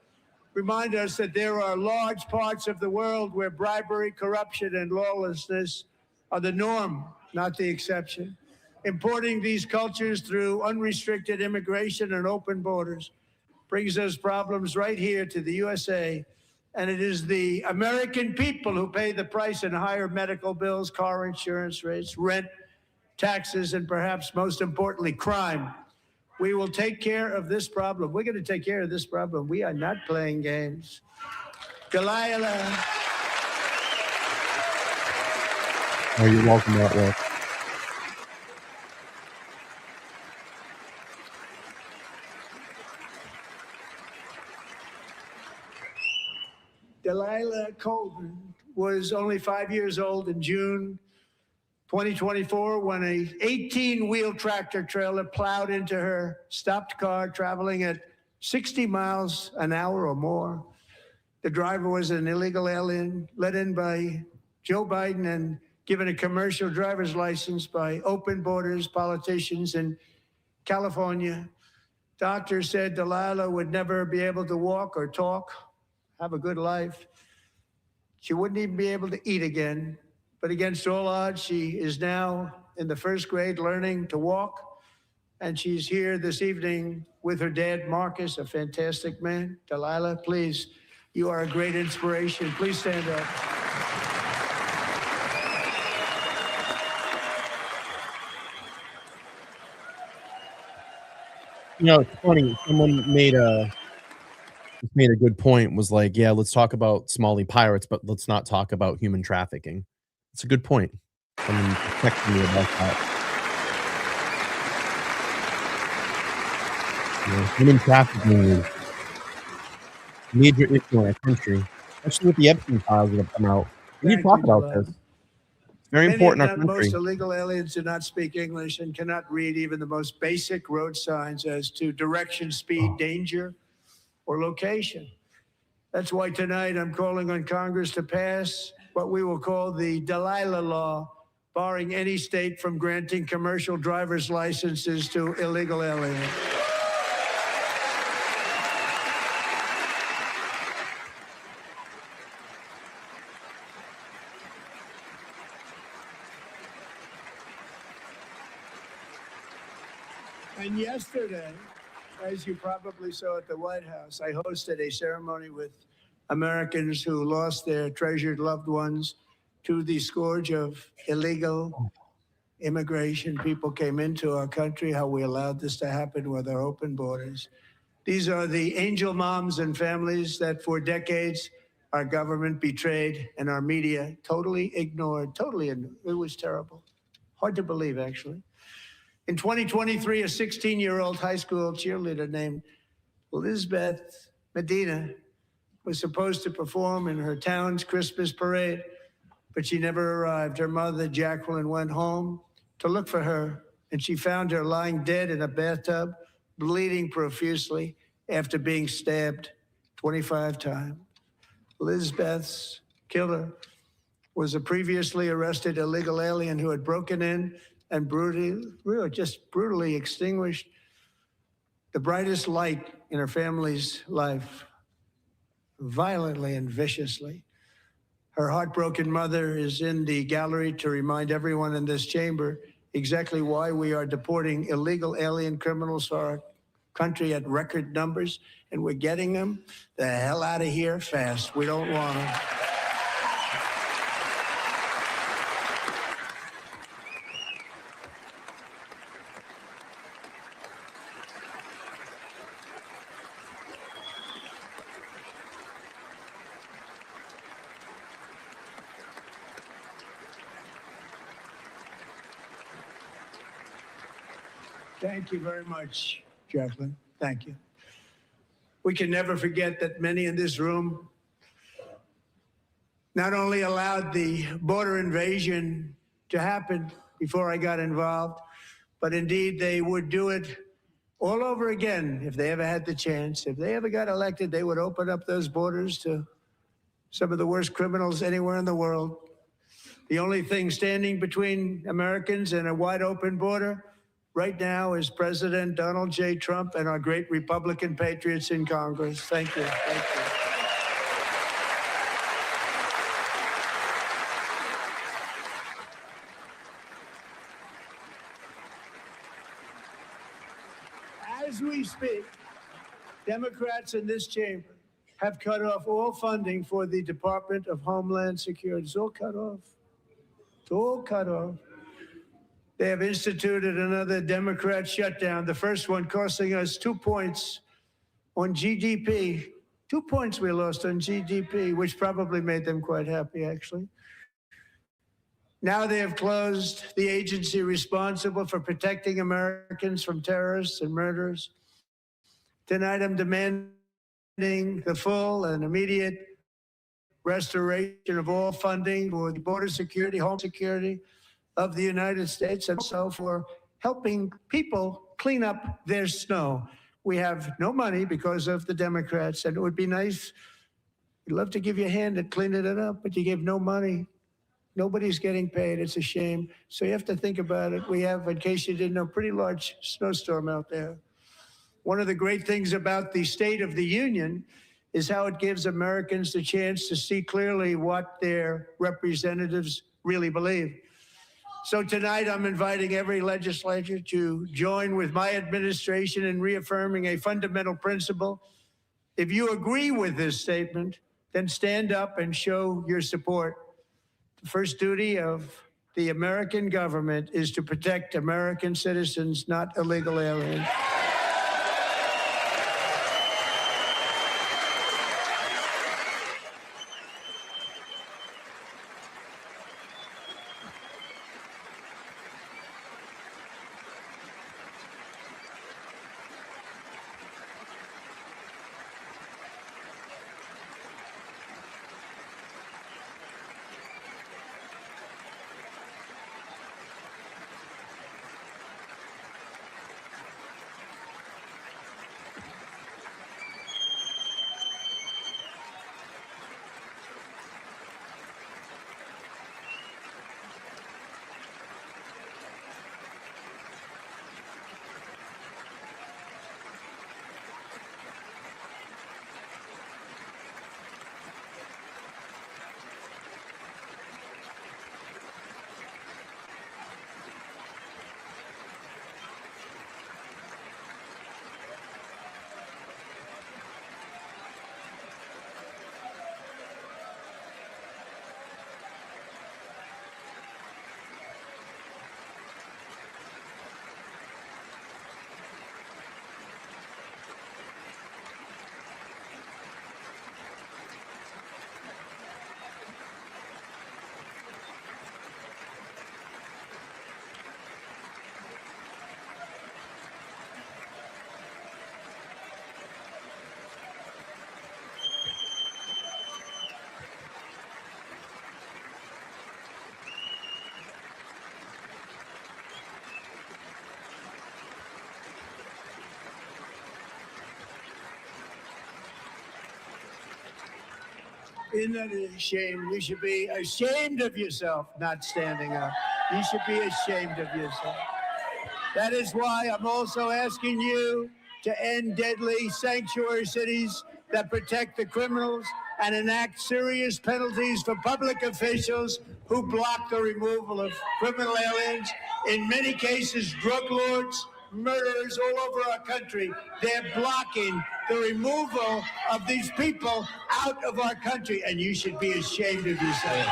F: remind us that there are large parts of the world where bribery, corruption, and lawlessness are the norm, not the exception. Importing these cultures through unrestricted immigration and open borders brings those problems right here to the USA. And it is the American people who pay the price in higher medical bills, car insurance rates, rent, taxes, and perhaps most importantly, crime. We will take care of this problem. We're going to take care of this problem. We are not playing games. Delilah.
A: Oh, you're welcome at work.
F: Delilah Colvin was only 5 years old in June 2024 when a 18-wheel tractor trailer plowed into her stopped car traveling at 60 miles an hour or more. The driver was an illegal alien let in by Joe Biden and given a commercial driver's license by open borders politicians in California. Doctors said Delilah would never be able to walk or talk, have a good life. She wouldn't even be able to eat again. But against all odds, she is now in the first grade learning to walk. And she's here this evening with her dad, Marcus, a fantastic man. Delilah, please, you are a great inspiration. Please stand up.
A: You know, it's funny. Someone made a good point. Was like, yeah, let's talk about Somali pirates, but let's not talk about human trafficking. It's a good point. Someone texted me about that. You know, human trafficking is a major issue in our country, especially with the Epstein files that have come out. We need to talk about this. It's very important in our country.
F: Most illegal aliens do not speak English and cannot read even the most basic road signs as to direction, speed, danger, or location. That's why tonight I'm calling on Congress to pass what we will call the Delilah Law, barring any state from granting commercial driver's licenses to illegal aliens. And yesterday, as you probably saw at the White House, I hosted a ceremony with Americans who lost their treasured loved ones to the scourge of illegal immigration. People came into our country, how we allowed this to happen with our open borders. These are the angel moms and families that for decades our government betrayed and our media totally ignored. It was terrible. Hard to believe, actually. In 2023, a 16-year-old high school cheerleader named Elizabeth Medina was supposed to perform in her town's Christmas parade, but she never arrived. Her mother, Jacqueline, went home to look for her, and she found her lying dead in a bathtub, bleeding profusely after being stabbed 25 times. Elizabeth's killer was a previously arrested illegal alien who had broken in and brutally extinguished the brightest light in her family's life, violently and viciously. Her heartbroken mother is in the gallery to remind everyone in this chamber exactly why we are deporting illegal alien criminals to our country at record numbers, and we're getting them the hell out of here fast. We don't want them. Thank you very much, Jacqueline. Thank you. We can never forget that many in this room not only allowed the border invasion to happen before I got involved, but indeed they would do it all over again if they ever had the chance. If they ever got elected, they would open up those borders to some of the worst criminals anywhere in the world. The only thing standing between Americans and a wide open border right now is President Donald J. Trump and our great Republican patriots in Congress. Thank you. Thank you. As we speak, Democrats in this chamber have cut off all funding for the Department of Homeland Security. It's all cut off. It's all cut off. They have instituted another Democrat shutdown, the first one costing us 2 points on GDP. 2 points we lost on GDP, which probably made them quite happy, actually. Now they have closed the agency responsible for protecting Americans from terrorists and murderers. Tonight I'm demanding the full and immediate restoration of all funding for the border security, home security of the United States, and also for helping people clean up their snow. We have no money because of the Democrats, and it would be nice, we'd love to give you a hand at cleaning it up, but you gave no money. Nobody's getting paid. It's a shame. So you have to think about it. We have, in case you didn't know, a pretty large snowstorm out there. One of the great things about the State of the Union is how it gives Americans the chance to see clearly what their representatives really believe. So tonight, I'm inviting every legislator to join with my administration in reaffirming a fundamental principle. If you agree with this statement, then stand up and show your support. The first duty of the American government is to protect American citizens, not illegal aliens. Isn't that a shame? You should be ashamed of yourself not standing up. You should be ashamed of yourself. That is why I'm also asking you to end deadly sanctuary cities that protect the criminals and enact serious penalties for public officials who block the removal of criminal aliens. In many cases, drug lords, murderers all over our country, they're blocking the removal of these people out of our country, and you should be ashamed of yourself.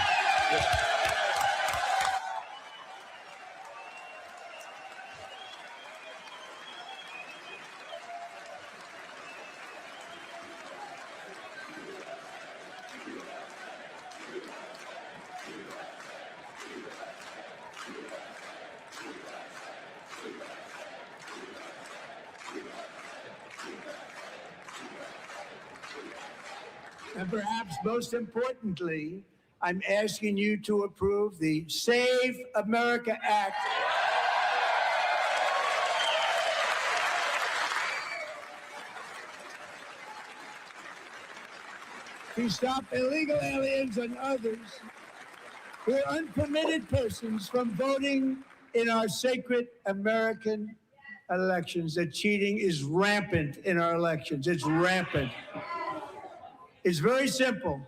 F: And perhaps most importantly, I'm asking you to approve the Save America Act. To stop illegal aliens and others who are unpermitted persons from voting in our sacred American elections. That cheating is rampant in our elections. It's rampant. It's very simple.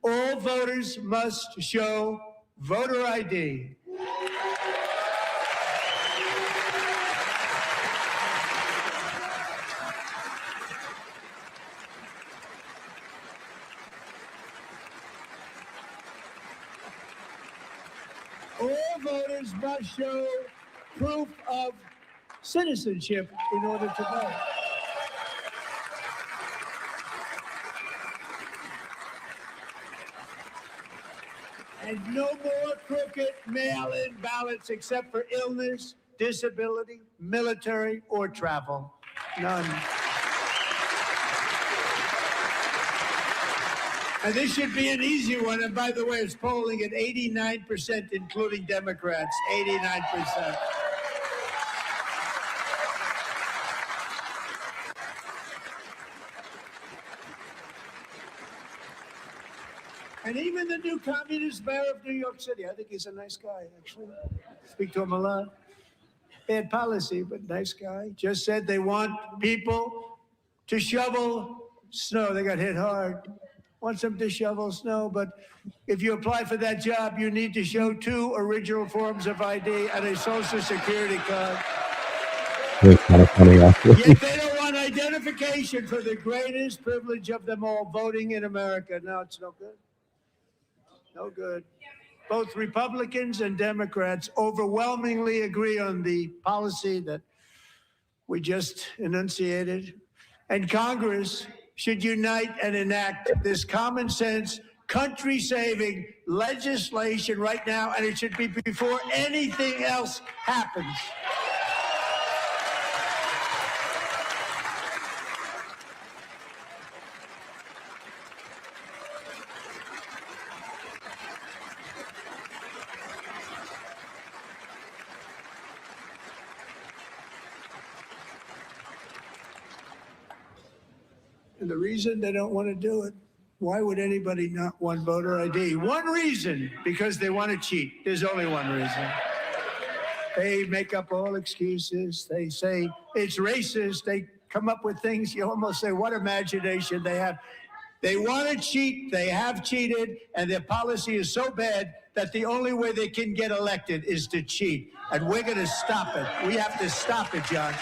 F: All voters must show voter ID. All voters must show proof of citizenship in order to vote. And no more crooked mail-in ballots except for illness, disability, military, or travel. None. And this should be an easy one. And by the way, it's polling at 89%, including Democrats, 89%. And even the new communist mayor of New York City, I think he's a nice guy, actually. Speak to him a lot. Bad policy, but nice guy. Just said they want people to shovel snow. They got hit hard. Wants them to shovel snow, but if you apply for that job, you need to show 2 original forms of ID and a Social Security card.
A: It's kind of funny, actually.
F: Yet they don't want identification for the greatest privilege of them all, voting in America. No, it's no good. No good. Both Republicans and Democrats overwhelmingly agree on the policy that we just enunciated. And Congress should unite and enact this common sense, country-saving legislation right now, and it should be before anything else happens. And the reason they don't want to do it, why would anybody not want voter ID? One reason, because they want to cheat. There's only one reason. They make up all excuses. They say it's racist. They come up with things. You almost say, what imagination they have. They want to cheat. They have cheated. And their policy is so bad that the only way they can get elected is to cheat. And we're going to stop it. We have to stop it, John.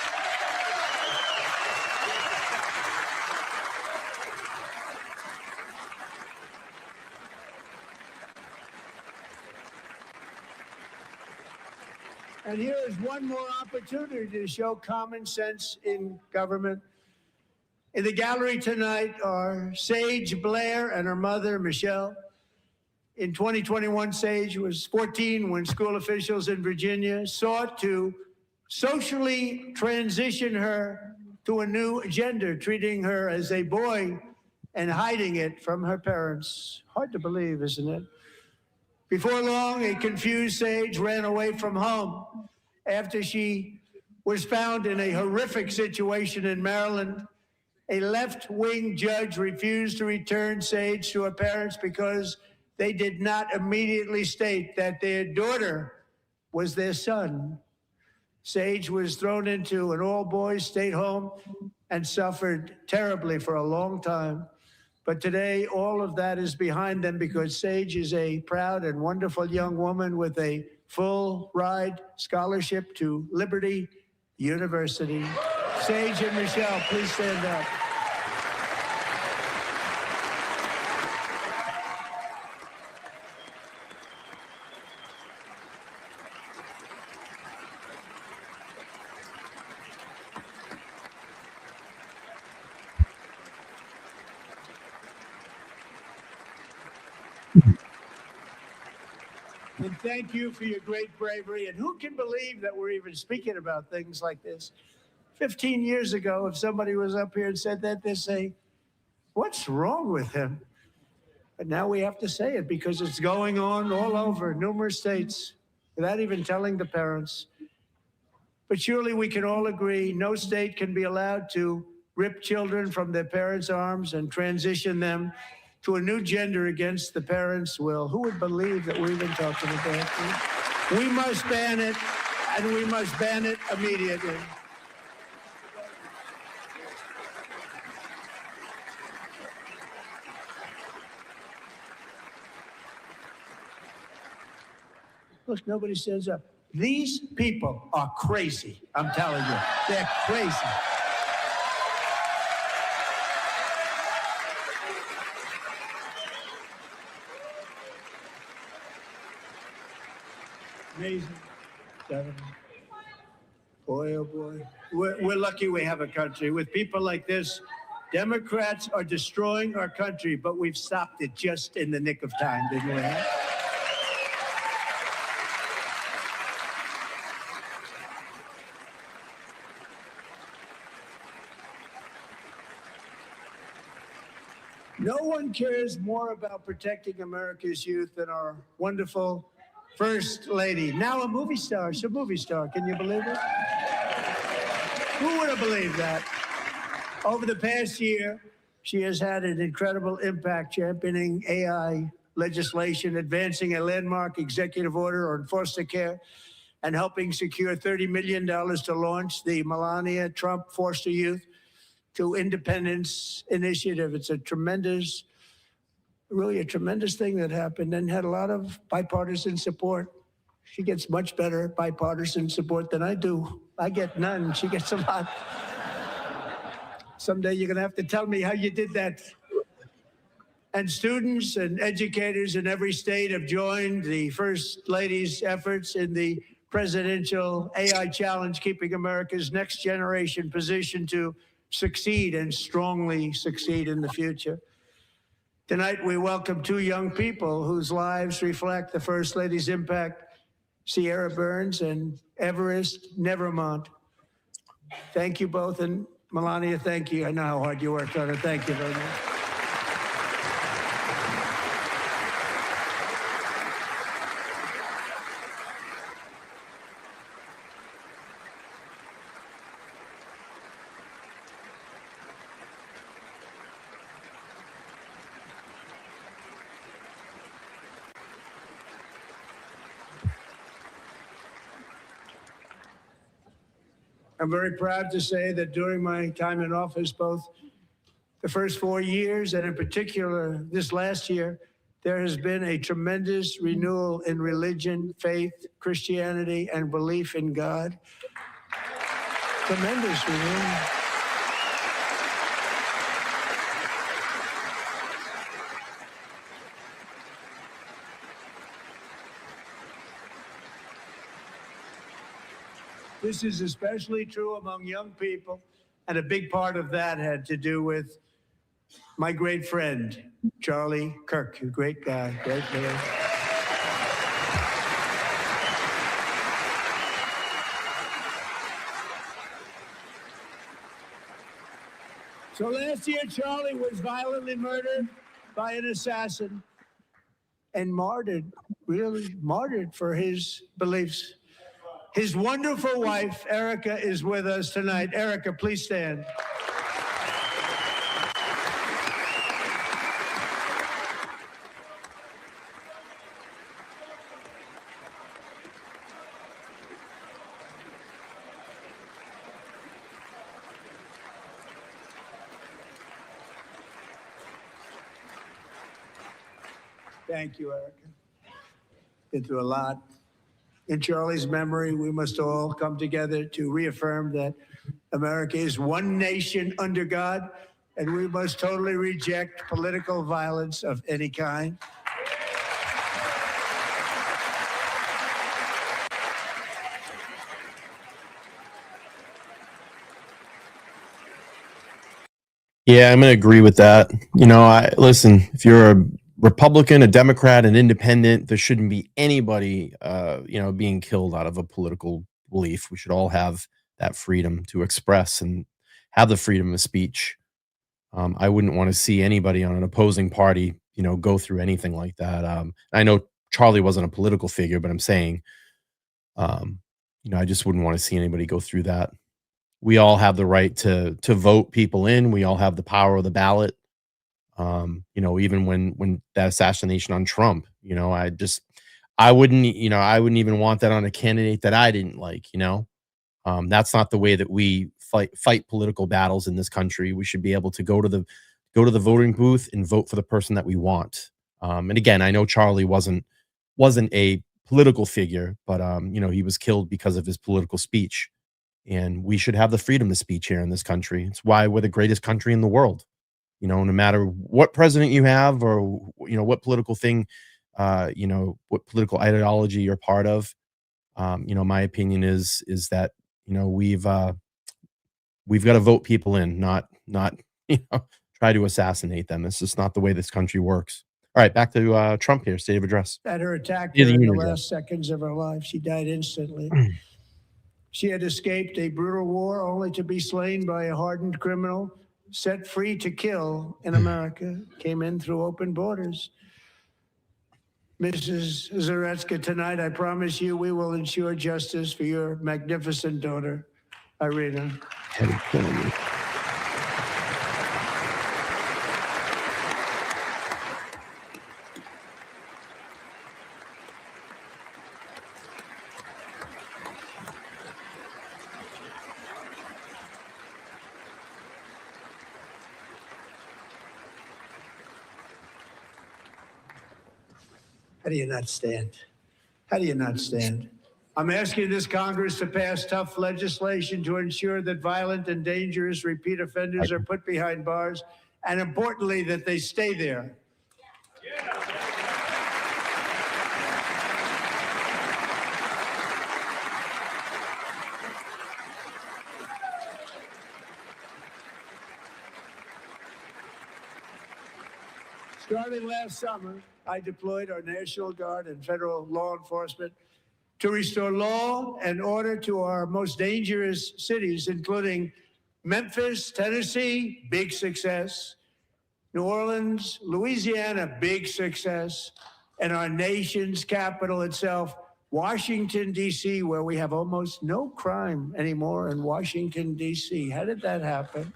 F: And here is one more opportunity to show common sense in government. In the gallery tonight are Sage Blair and her mother, Michelle. In 2021, Sage was 14 when school officials in Virginia sought to socially transition her to a new gender, treating her as a boy and hiding it from her parents. Hard to believe, isn't it? Before long, a confused Sage ran away from home after she was found in a horrific situation in Maryland. A left-wing judge refused to return Sage to her parents because they did not immediately state that their daughter was their son. Sage was thrown into an all-boys state home and suffered terribly for a long time. But today, all of that is behind them because Sage is a proud and wonderful young woman with a full-ride scholarship to Liberty University. Sage and Michelle, please stand up. And thank you for your great bravery. And who can believe that we're even speaking about things like this? 15 years ago, if somebody was up here and said that, they'd say, what's wrong with him? But now we have to say it because it's going on all over numerous states without even telling the parents. But surely we can all agree no state can be allowed to rip children from their parents' arms and transition them to a new gender against the parents' will. Who would believe that we're even talking about this? We must ban it, and we must ban it immediately. Look, nobody stands up. These people are crazy, I'm telling you. They're crazy. Amazing. Boy, oh boy. We're lucky we have a country. With people like this, Democrats are destroying our country, but we've stopped it just in the nick of time, didn't we? No one cares more about protecting America's youth than our wonderful First Lady, now a movie star. She's a movie star. Can you believe it? Who would have believed that? Over the past year, she has had an incredible impact championing AI legislation, advancing a landmark executive order on foster care, and helping secure $30 million to launch the Melania Trump Foster Youth to Independence Initiative. It's a tremendous, really a tremendous thing that happened and had a lot of bipartisan support. She gets much better bipartisan support than I do. I get none. She gets a lot. Someday you're going to have to tell me how you did that. And students and educators in every state have joined the First Lady's efforts in the presidential AI challenge, keeping America's next generation positioned to succeed and strongly succeed in the future. Tonight, we welcome two young people whose lives reflect the First Lady's impact, Sierra Burns and Everest Nevermont. Thank you both, and Melania, thank you. I know how hard you worked on it. Thank you very much. I'm very proud to say that during my time in office, both the first 4 years and in particular this last year, there has been a tremendous renewal in religion, faith, Christianity, and belief in God. Tremendous renewal. This is especially true among young people, and a big part of that had to do with my great friend, Charlie Kirk, a great guy, great man. So last year, Charlie was violently murdered by an assassin and martyred, really martyred for his beliefs. His wonderful wife, Erica, is with us tonight. Erica, please stand. Thank you, Erica. Been through a lot. In Charlie's memory, we must all come together to reaffirm that America is one nation under God, and we must totally reject political violence of any kind.
A: Yeah, I'm going to agree with that. You know, listen, if you're a Republican, a Democrat, an independent, there shouldn't be anybody, being killed out of a political belief. We should all have that freedom to express and have the freedom of speech. I wouldn't want to see anybody on an opposing party, go through anything like that. I know Charlie wasn't a political figure, but I'm saying, I just wouldn't want to see anybody go through that. We all have the right to vote people in. We all have the power of the ballot. Even when that assassination on Trump, I wouldn't even want that on a candidate that I didn't like. That's not the way that we fight political battles in this country. We should be able to go to the voting booth and vote for the person that we want. And again, I know Charlie wasn't a political figure, but he was killed because of his political speech. And we should have the freedom of speech here in this country. It's why we're the greatest country in the world. No matter what president you have or, what political thing, what political ideology you're part of. My opinion is that, we've got to vote people in, not, try to assassinate them. It's just not the way this country works. All right, back to Trump here, State of Address.
F: At her attack
A: Yeah,
F: during the
A: address.
F: last seconds of her life, she died instantly. She had escaped a brutal war only to be slain by a hardened criminal, set free to kill in America, came in through open borders. Mrs. Zaretsky, tonight I promise you we will ensure justice for your magnificent daughter, Irina. How do you not stand? How do you not stand? I'm asking this Congress to pass tough legislation to ensure that violent and dangerous repeat offenders are put behind bars, and importantly, that they stay there. Starting last summer, I deployed our National Guard and federal law enforcement to restore law and order to our most dangerous cities, including Memphis, Tennessee, big success, New Orleans, Louisiana, big success, and our nation's capital itself, Washington, D.C., where we have almost no crime anymore in Washington, D.C. How did that happen?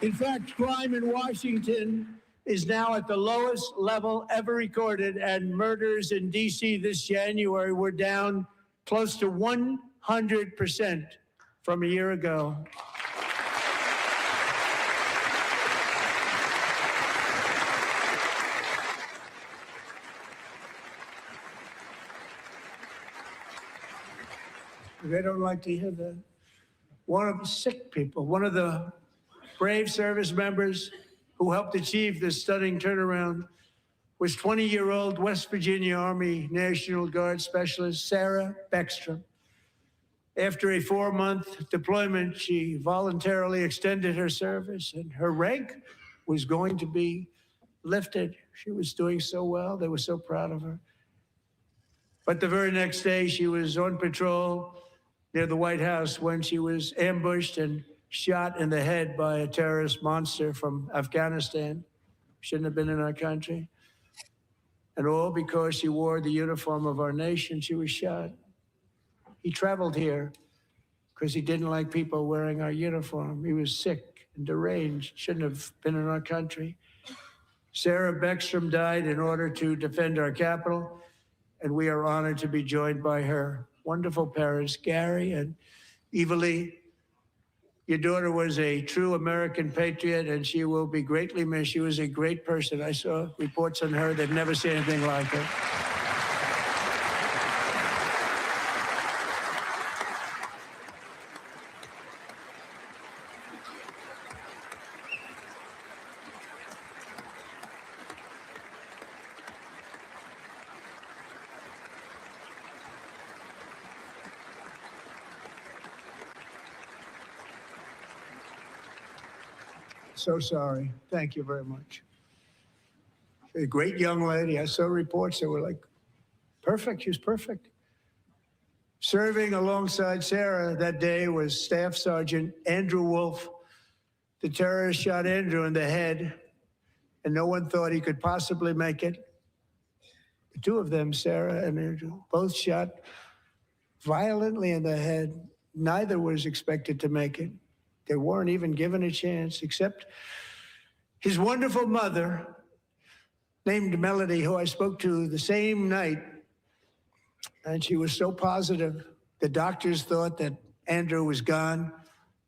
F: In fact, crime in Washington is now at the lowest level ever recorded, and murders in D.C. this January were down close to 100% from a year ago. They don't like to hear that. One of the sick people, one of the brave service members who helped achieve this stunning turnaround was 20-year-old West Virginia Army National Guard Specialist Sarah Beckstrom. After a 4-month deployment, she voluntarily extended her service, and her rank was going to be lifted. She was doing so well. They were so proud of her. But the very next day, she was on patrol near the White House when she was ambushed and shot in the head by a terrorist monster from Afghanistan. Shouldn't have been in our country. And all because she wore the uniform of our nation, she was shot. He traveled here because he didn't like people wearing our uniform. He was sick and deranged, shouldn't have been in our country. Sarah Beckstrom died in order to defend our capital, and we are honored to be joined by her wonderful parents, Gary and Eva Lee. Your daughter was a true American patriot, and she will be greatly missed. She was a great person. I saw reports on her that never seen anything like her. So sorry. Thank you very much. A great young lady. I saw reports that were like, perfect. She was perfect. Serving alongside Sarah that day was Staff Sergeant Andrew Wolf. The terrorist shot Andrew in the head, and no one thought he could possibly make it. The two of them, Sarah and Andrew, both shot violently in the head. Neither was expected to make it. They weren't even given a chance, except his wonderful mother, named Melody, who I spoke to the same night. And she was so positive. The doctors thought that Andrew was gone.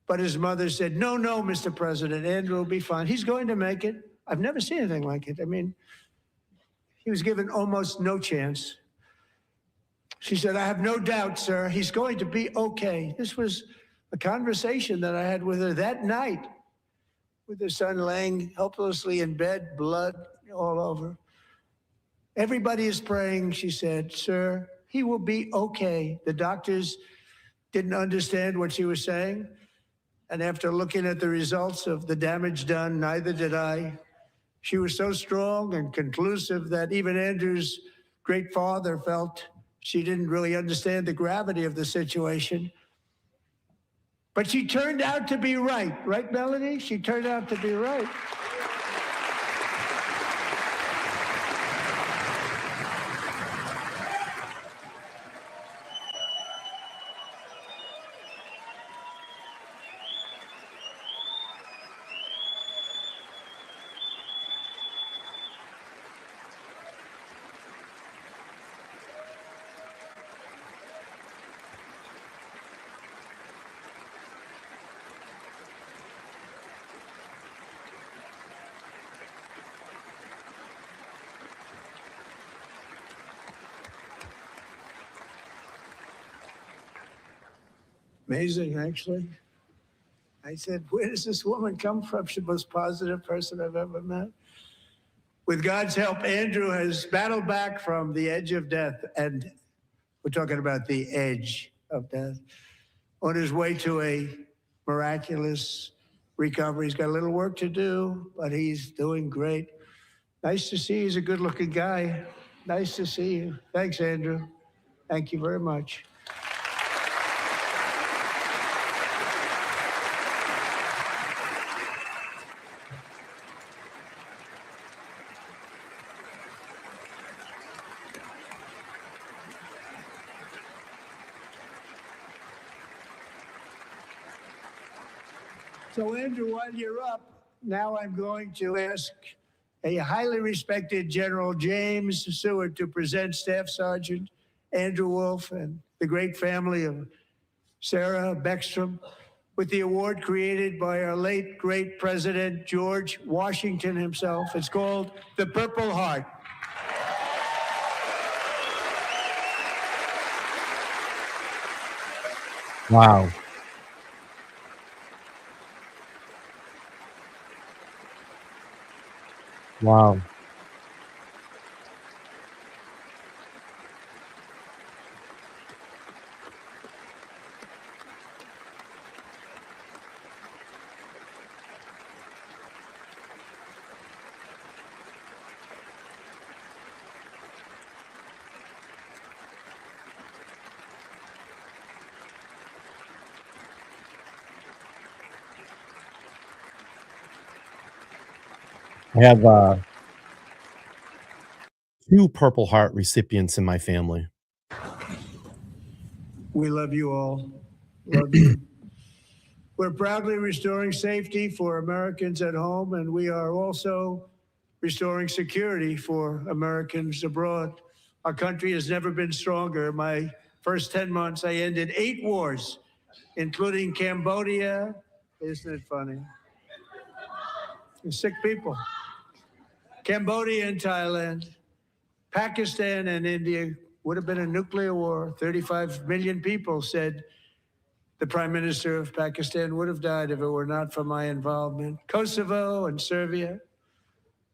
F: But his mother said, no, Mr. President, Andrew will be fine. He's going to make it. I've never seen anything like it. I mean, he was given almost no chance. She said, I have no doubt, sir, he's going to be okay. This was a conversation that I had with her that night, with her son laying helplessly in bed, blood all over. Everybody is praying, she said, sir, he will be okay. The doctors didn't understand what she was saying. And after looking at the results of the damage done, neither did I. She was so strong and conclusive that even Andrew's great father felt she didn't really understand the gravity of the situation. But she turned out to be right. Right, Melanie? She turned out to be right. Amazing, actually. I said, where does this woman come from? She's the most positive person I've ever met. With God's help, Andrew has battled back from the edge of death, and we're talking about the edge of death, on his way to a miraculous recovery. He's got a little work to do, but he's doing great. Nice to see you. He's a good-looking guy. Nice to see you. Thanks, Andrew. Thank you very much. So, Andrew, while you're up, now I'm going to ask a highly respected General James Seward to present Staff Sergeant Andrew Wolf and the great family of Sarah Beckstrom with the award created by our late, great President George Washington himself. It's called the Purple Heart.
A: Wow. Wow. I have two Purple Heart recipients in my family.
F: We love you all. Love you. We're proudly restoring safety for Americans at home, and we are also restoring security for Americans abroad. Our country has never been stronger. My first 10 months, I ended 8 wars, including Cambodia. Isn't it funny? Sick people. Cambodia and Thailand, Pakistan and India would have been a nuclear war. 35 million people said the prime minister of Pakistan would have died if it were not for my involvement. Kosovo and Serbia,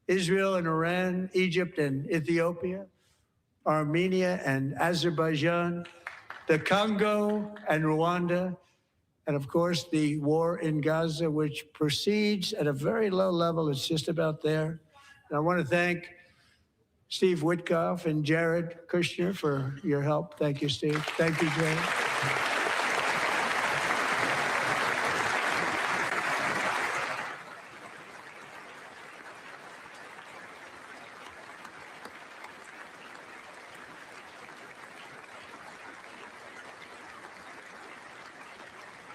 F: Israel and Iran, Egypt and Ethiopia, Armenia and Azerbaijan, the Congo and Rwanda, and of course the war in Gaza, which proceeds at a very low level. It's just about there. And I want to thank Steve Witkoff and Jared Kushner for your help. Thank you, Steve. Thank you, Jared.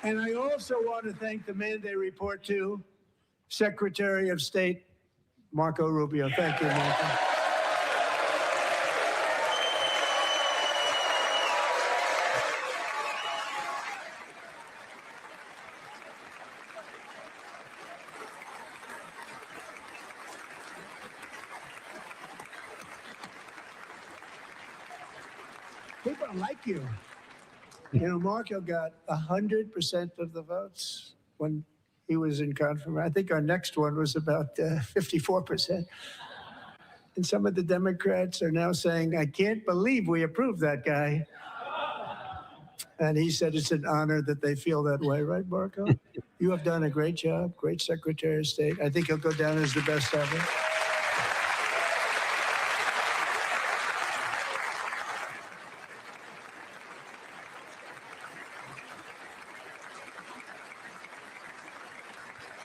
F: And I also want to thank the man they report to, Secretary of State Marco Rubio. Thank you, Marco. People like you. You know, Marco got 100% of the votes when he was in confirmation. I think our next one was about 54%. And some of the Democrats are now saying, I can't believe we approved that guy. And he said it's an honor that they feel that way, right, Marco? You have done a great job, great Secretary of State. I think he'll go down as the best ever.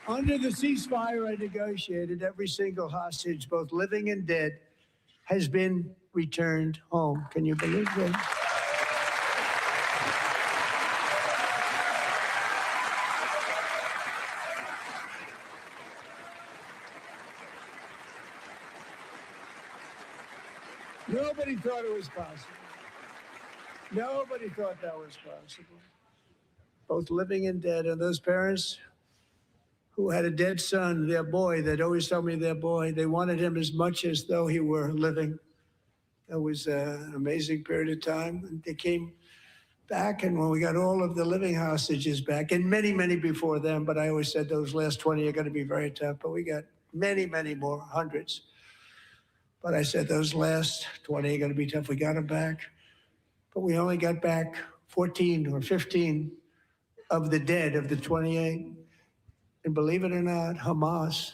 F: Under the ceasefire I negotiated, every single hostage, both living and dead, has been returned home. Can you believe that? Nobody thought it was possible. Nobody thought that was possible. Both living and dead. And those parents who had a dead son, their boy, they'd always tell me their boy, they wanted him as much as though he were living. That was an amazing period of time. And they came back, and when we got all of the living hostages back, and many, many before them, but I always said those last 20 are going to be very tough, but we got many, many more, hundreds. But I said those last 20 are going to be tough. We got them back. But we only got back 14 or 15 of the dead of the 28. And believe it or not, Hamas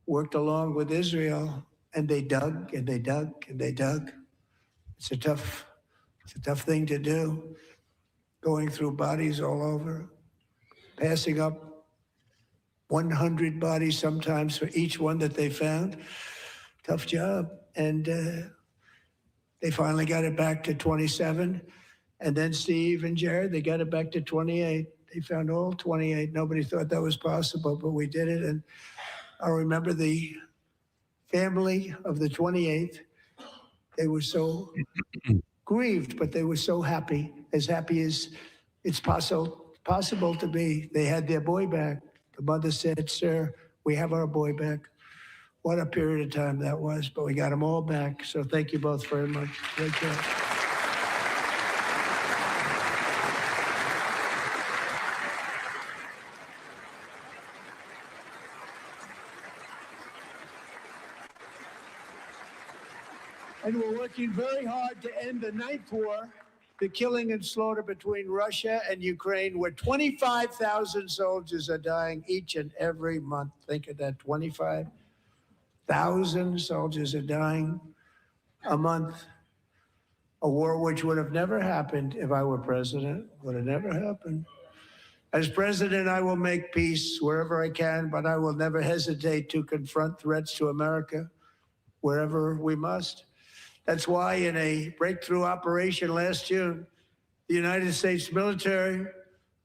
F: worked along with Israel, and they dug and they dug and they dug. It's a tough thing to do, going through bodies all over, passing up 100 bodies sometimes for each one that they found. Tough job. And they finally got it back to 27. And then Steve and Jared, they got it back to 28. They found all 28. Nobody thought that was possible, but we did it. And I remember the family of the 28th. They were so grieved, but they were so happy as it's possible to be. They had their boy back. The mother said, "Sir, we have our boy back." What a period of time that was, but we got them all back. So thank you both very much. Great job. And we're working very hard to end the ninth war, the killing and slaughter between Russia and Ukraine, where 25,000 soldiers are dying each and every month. Think of that, 25,000 soldiers are dying a month. A war which would have never happened if I were president, would have never happened. As president, I will make peace wherever I can, but I will never hesitate to confront threats to America wherever we must. That's why in a breakthrough operation last June, the United States military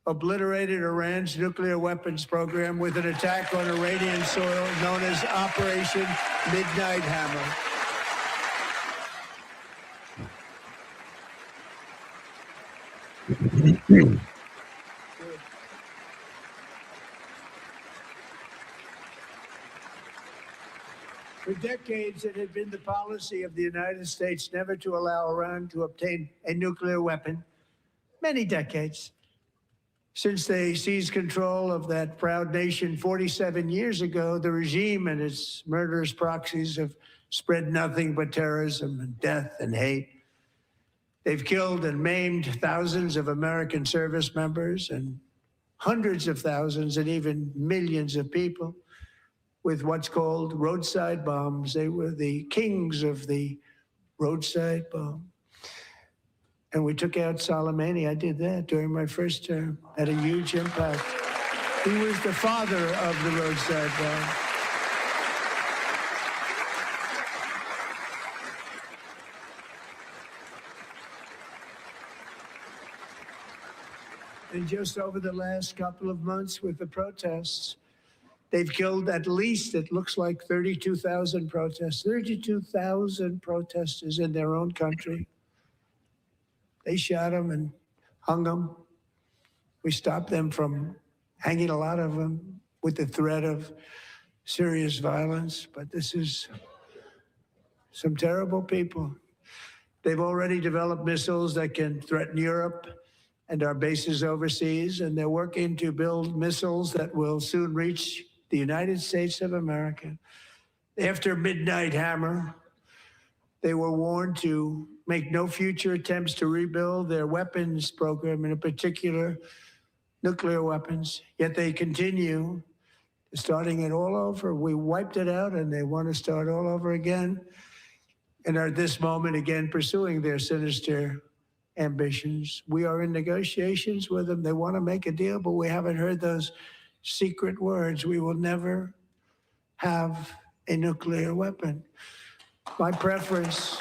F: obliterated Iran's nuclear weapons program with an attack on Iranian soil known as Operation Midnight Hammer. For decades, it had been the policy of the United States never to allow Iran to obtain a nuclear weapon. Many decades. Since they seized control of that proud nation 47 years ago, the regime and its murderous proxies have spread nothing but terrorism and death and hate. They've killed and maimed thousands of American service members and hundreds of thousands and even millions of people with what's called roadside bombs. They were the kings of the roadside bomb. And we took out Soleimani. I did that during my first term. Had a huge impact. He was the father of the roadside bomb. And just over the last couple of months with the protests, they've killed at least, it looks like 32,000 protests, 32,000 protesters in their own country. They shot them and hung them. We stopped them from hanging a lot of them with the threat of serious violence. But this is some terrible people. They've already developed missiles that can threaten Europe and our bases overseas, and they're working to build missiles that will soon reach the United States of America. After Midnight Hammer, they were warned to make no future attempts to rebuild their weapons program, and in particular, nuclear weapons. Yet they continue, starting it all over. We wiped it out, and they want to start all over again, and are at this moment again pursuing their sinister ambitions. We are in negotiations with them. They want to make a deal, but we haven't heard those secret words. We will never have a nuclear weapon. My preference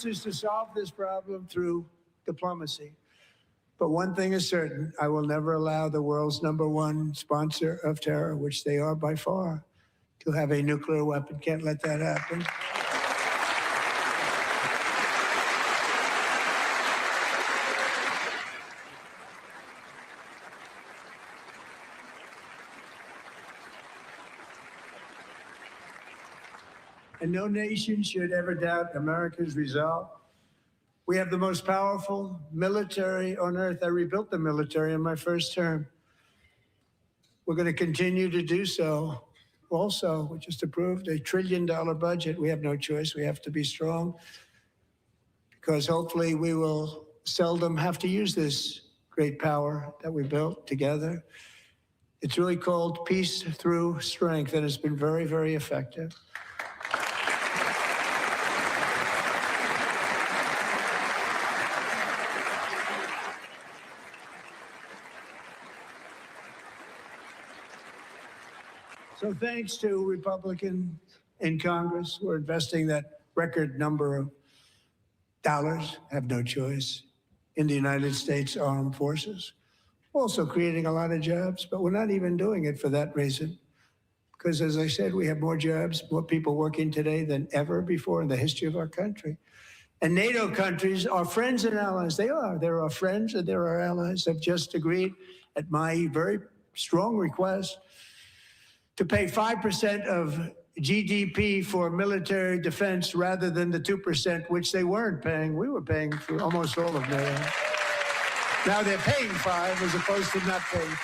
F: is to solve this problem through diplomacy. But one thing is certain, I will never allow the world's #1 sponsor of terror, which they are by far, to have a nuclear weapon. Can't let that happen. And no nation should ever doubt America's resolve. We have the most powerful military on earth. I rebuilt the military in my first term. We're going to continue to do so. Also, we just approved a $1 trillion budget. We have no choice. We have to be strong because hopefully we will seldom have to use this great power that we built together. It's really called Peace Through Strength, and it's been very, very effective. So thanks to Republicans in Congress who are investing that record number of dollars, have no choice, in the United States Armed Forces. Also creating a lot of jobs, but we're not even doing it for that reason. Because as I said, we have more jobs, more people working today than ever before in the history of our country. And NATO countries are friends and allies. They are. They're our friends and they're our allies. Have just agreed at my very strong request to pay 5% of GDP for military defense rather than the 2%, which they weren't paying. We were paying for almost all of NATO. Now they're paying 5 as opposed to not paying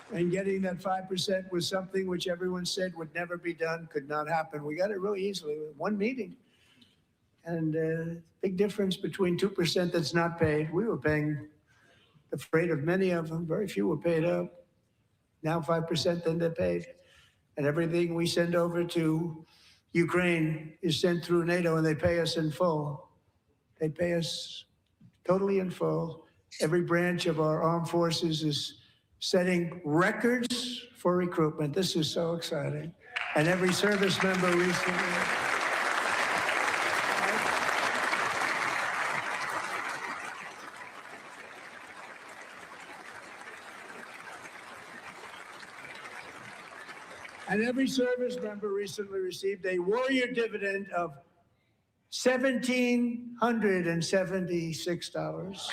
F: 4. And getting that 5% was something which everyone said would never be done, could not happen. We got it really easily with one meeting. And big difference between 2% that's not paid. We were paying the freight of many of them. Very few were paid up. Now 5%, then they're paid. And everything we send over to Ukraine is sent through NATO, and they pay us in full. They pay us totally in full. Every branch of our armed forces is setting records for recruitment. This is so exciting. And every service member recently. And every service member recently received a warrior dividend of $1,776.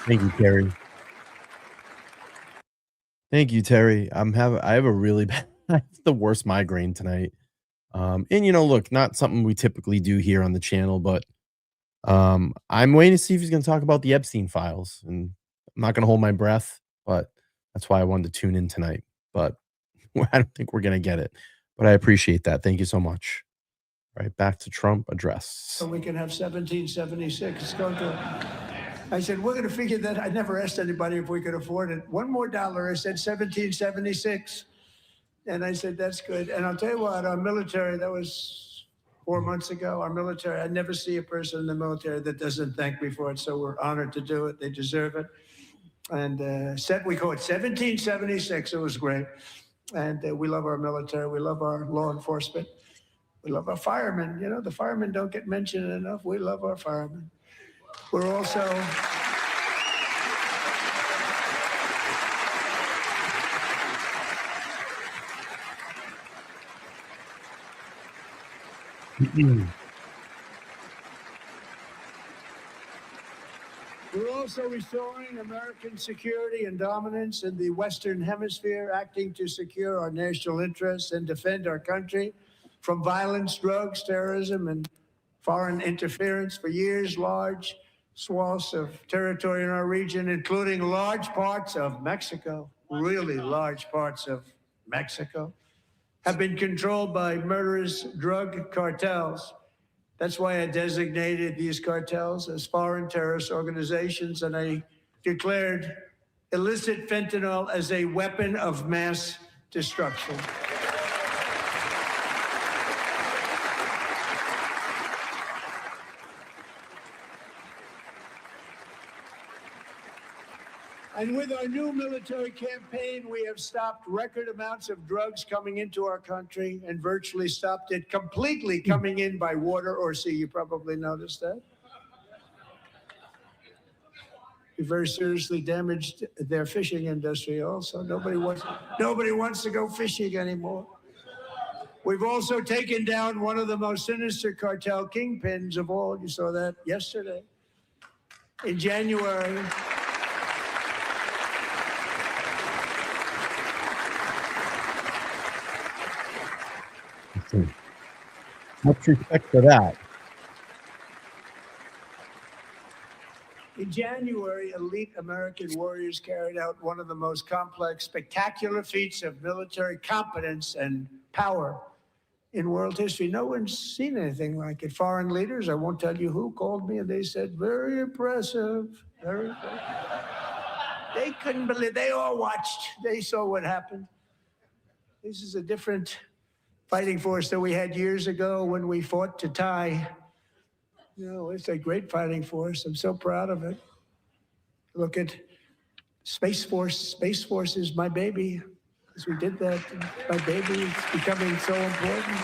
A: Thank you, Terry. Thank you, Terry. I have a really bad, I have the worst migraine tonight. And look, not something we typically do here on the channel, but I'm waiting to see if he's going to talk about the Epstein files, and I'm not going to hold my breath, but that's why I wanted to tune in tonight. But I don't think we're going to get it, but I appreciate that. Thank you so much. All right, back to Trump address.
F: So we can have 1776. It's going to. I said, we're going to figure that. I never asked anybody if we could afford it. One more dollar. I said 1776. And I said, that's good. And I'll tell you what, our military, that was 4 months ago, our military, I never see a person in the military that doesn't thank me for it. So we're honored to do it. They deserve it. And we call it 1776. It was great. And we love our military. We love our law enforcement. We love our firemen. The firemen don't get mentioned enough. We love our firemen. We're also restoring American security and dominance in the Western Hemisphere, acting to secure our national interests and defend our country from violence, drugs, terrorism, and foreign interference. For years, large swaths of territory in our region, including large parts of Mexico, really large parts of Mexico, have been controlled by murderous drug cartels. That's why I designated these cartels as foreign terrorist organizations, and I declared illicit fentanyl as a weapon of mass destruction. And with our new military campaign, we have stopped record amounts of drugs coming into our country and virtually stopped it completely coming in by water or sea. You probably noticed that. We very seriously damaged their fishing industry also. Nobody wants to go fishing anymore. We've also taken down one of the most sinister cartel kingpins of all. You saw that yesterday. In January,
A: much respect for that.
F: In January, elite American warriors carried out one of the most complex, spectacular feats of military competence and power in world history. No one's seen anything like it. Foreign leaders, I won't tell you who, called me and they said, very impressive, very impressive. They couldn't believe, they all watched, they saw what happened. This is a different fighting force that we had years ago when we fought to tie. It's a great fighting force. I'm so proud of it. Look at Space Force. Space Force is my baby. Because we did that. My baby is becoming so important.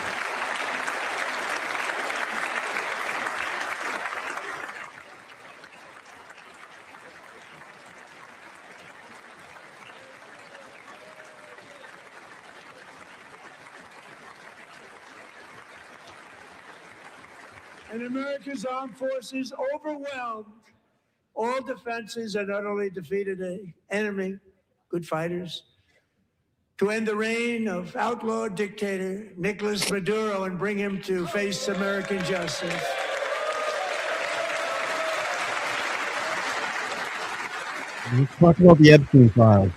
F: And America's armed forces overwhelmed all defenses and utterly defeated an enemy, good fighters, to end the reign of outlaw dictator Nicolas Maduro and bring him to face American justice.
A: Let's talk about the Epstein files.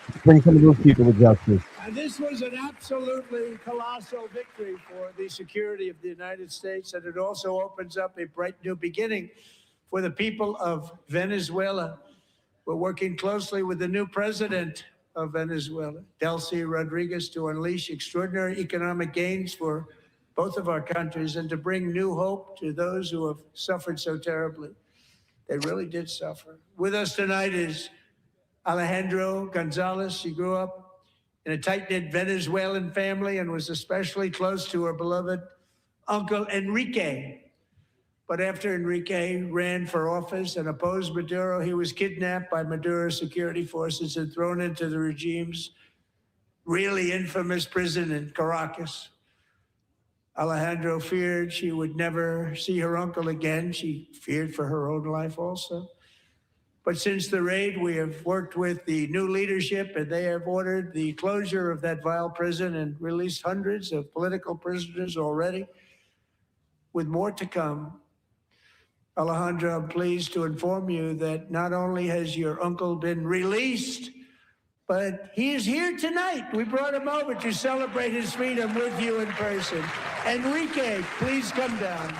A: Let's bring some of those people to justice.
F: And this was an absolutely colossal victory for the security of the United States, and it also opens up a bright new beginning for the people of Venezuela. We're working closely with the new president of Venezuela, Delcy Rodriguez, to unleash extraordinary economic gains for both of our countries, and to bring new hope to those who have suffered so terribly. They really did suffer. With us tonight is Alejandro Gonzalez. She grew up in a tight-knit Venezuelan family and was especially close to her beloved uncle Enrique. But after Enrique ran for office and opposed Maduro, he was kidnapped by Maduro's security forces and thrown into the regime's really infamous prison in Caracas. Alejandro feared she would never see her uncle again. She feared for her own life also. But since the raid, we have worked with the new leadership, and they have ordered the closure of that vile prison and released hundreds of political prisoners already, with more to come. Alejandro, I'm pleased to inform you that not only has your uncle been released, but he is here tonight. We brought him over to celebrate his freedom with you in person. Enrique, please come down.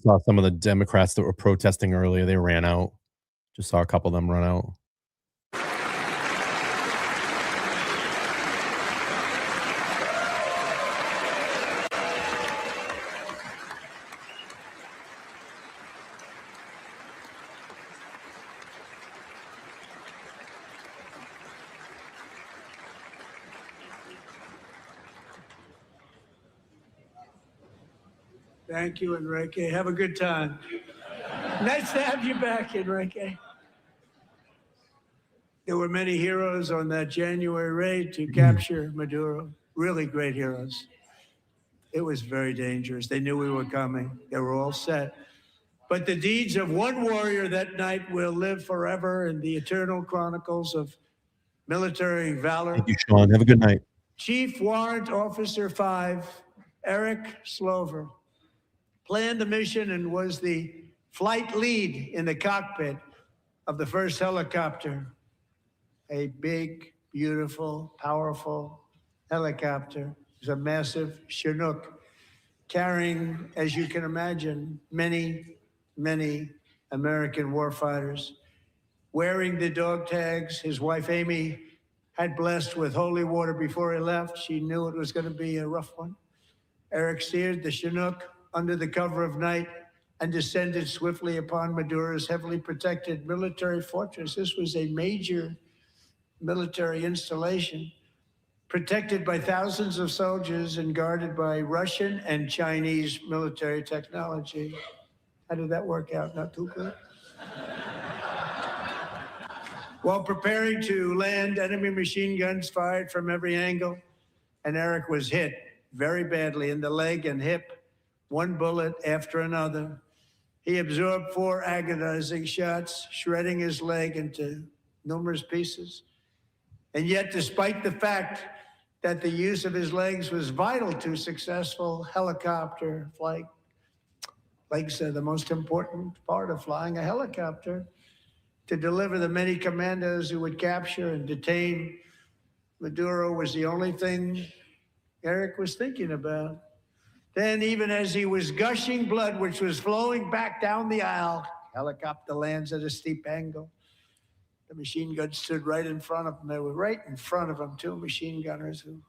A: Saw some of the Democrats that were protesting earlier. They ran out. Just saw a couple of them run out.
F: Thank you, Enrique. Have a good time. Nice to have you back, Enrique. There were many heroes on that January raid to capture Maduro. Really great heroes. It was very dangerous. They knew we were coming. They were all set. But the deeds of one warrior that night will live forever in the eternal chronicles of military valor.
A: Thank you, Sean. Have a good night.
F: Chief Warrant Officer 5, Eric Slover, planned the mission and was the flight lead in the cockpit of the first helicopter. A big, beautiful, powerful helicopter. It was a massive Chinook carrying, as you can imagine, many, many American warfighters. Wearing the dog tags, his wife Amy had blessed with holy water before he left. She knew it was going to be a rough one. Eric steered the Chinook under the cover of night and descended swiftly upon Maduro's heavily protected military fortress. This was a major military installation, protected by thousands of soldiers and guarded by Russian and Chinese military technology. How did that work out? Not too good. While preparing to land, enemy machine guns fired from every angle, and Eric was hit very badly in the leg and hip, one bullet after another. He absorbed 4 agonizing shots, shredding his leg into numerous pieces. And yet, despite the fact that the use of his legs was vital to successful helicopter flight, legs are the most important part of flying a helicopter, to deliver the many commandos who would capture and detain Maduro was the only thing Eric was thinking about. Then, even as he was gushing blood, which was flowing back down the aisle, helicopter lands at a steep angle. The machine gun stood right in front of him. They were right in front of him, 2 machine gunners who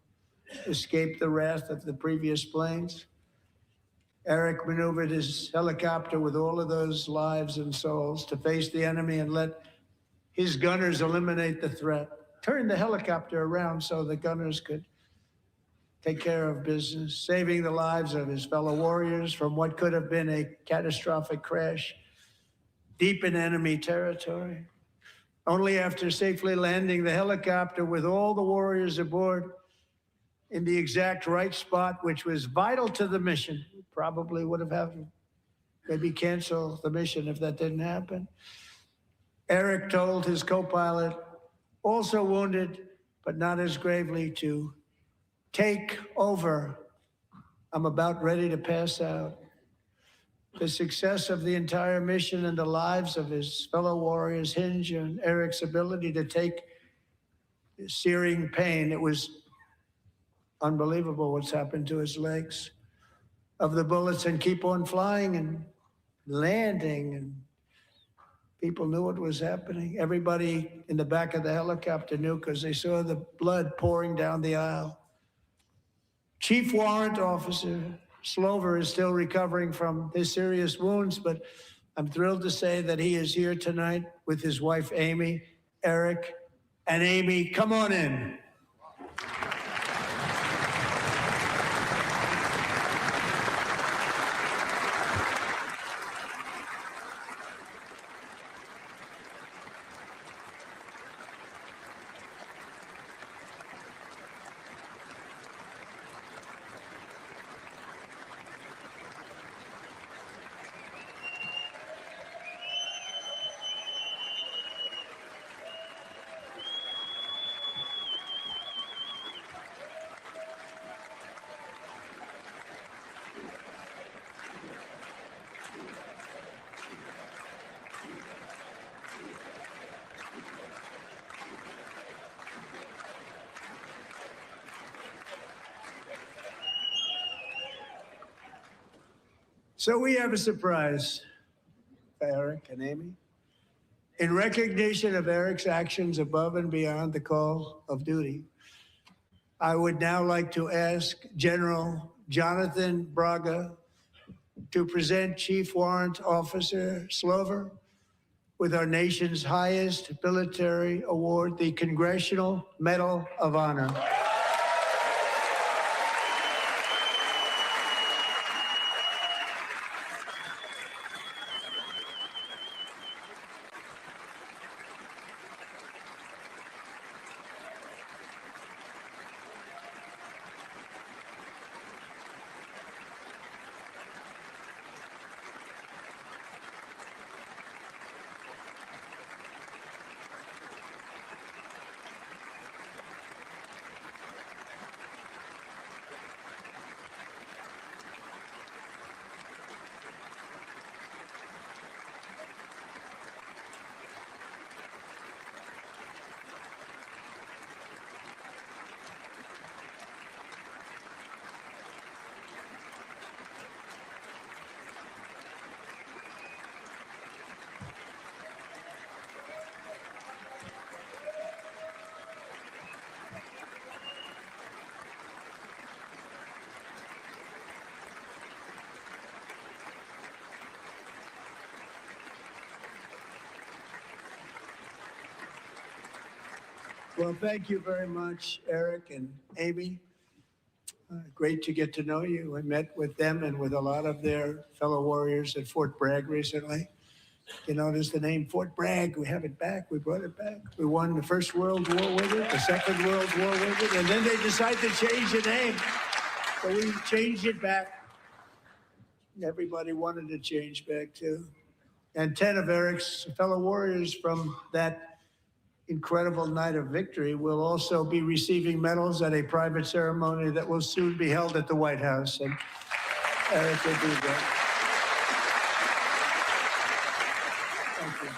F: escaped the wrath of the previous planes. Eric maneuvered his helicopter with all of those lives and souls to face the enemy and let his gunners eliminate the threat. Turned the helicopter around so the gunners could take care of business, saving the lives of his fellow warriors from what could have been a catastrophic crash deep in enemy territory. Only after safely landing the helicopter with all the warriors aboard in the exact right spot, which was vital to the mission, probably would have had to maybe cancel the mission if that didn't happen. Eric told his co-pilot, also wounded, but not as gravely, to take over. I'm about ready to pass out. The success of the entire mission and the lives of his fellow warriors hinge on Eric's ability to take searing pain. It was unbelievable what's happened to his legs of the bullets and keep on flying and landing, and people knew what was happening. Everybody in the back of the helicopter knew because they saw the blood pouring down the aisle. Chief Warrant Officer Slover is still recovering from his serious wounds, but I'm thrilled to say that he is here tonight with his wife, Amy, Eric, and Amy. Come on in. So we have a surprise for Eric and Amy. In recognition of Eric's actions above and beyond the call of duty, I would now like to ask General Jonathan Braga to present Chief Warrant Officer Slover with our nation's highest military award, the Congressional Medal of Honor. Well, thank you very much, Eric and Amy. Great to get to know you. I met with them and with a lot of their fellow warriors at Fort Bragg recently. You notice the name Fort Bragg, we have it back, we brought it back. We won the First World War with it, the Second World War with it, and then they decided to change the name. So we changed it back. Everybody wanted to change back too. And 10 of Eric's fellow warriors from that incredible night of victory will also be receiving medals at a private ceremony that will soon be held at the White House. And Eric will be there. Thank you.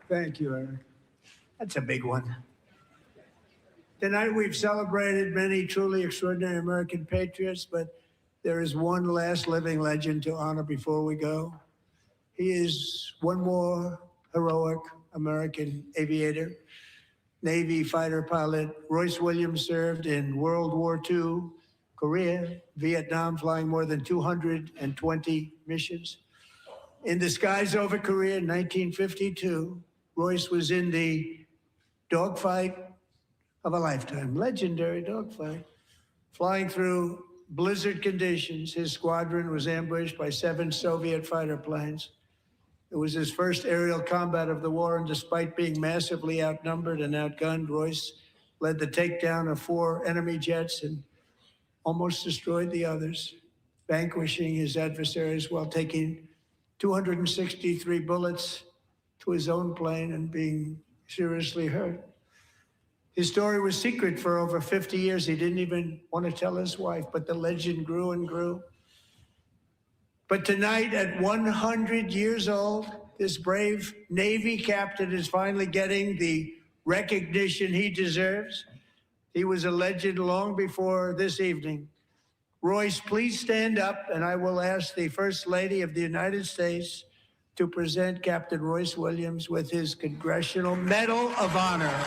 F: Thank you, Eric. That's a big one. Tonight we've celebrated many truly extraordinary American patriots, but there is one last living legend to honor before we go. He is one more heroic American aviator, Navy fighter pilot. Royce Williams served in World War II, Korea, Vietnam, flying more than 220 missions. In the skies over Korea in 1952, Royce was in the dogfight of a lifetime, legendary dogfight. Flying through blizzard conditions, his squadron was ambushed by 7 Soviet fighter planes. It was his first aerial combat of the war, and despite being massively outnumbered and outgunned, Royce led the takedown of 4 enemy jets and almost destroyed the others, vanquishing his adversaries while taking 263 bullets to his own plane and being seriously hurt. His story was secret for over 50 years. He didn't even want to tell his wife, but the legend grew and grew. But tonight, at 100 years old, this brave Navy captain is finally getting the recognition he deserves. He was a legend long before this evening. Royce, please stand up, and I will ask the First Lady of the United States to present Captain Royce Williams with his Congressional Medal of Honor.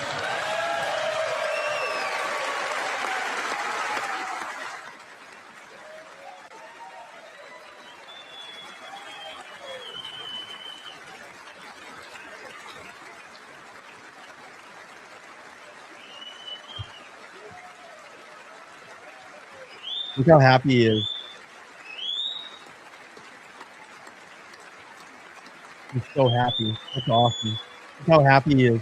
A: Look how happy he is. He's so happy. That's awesome. Look how happy he is.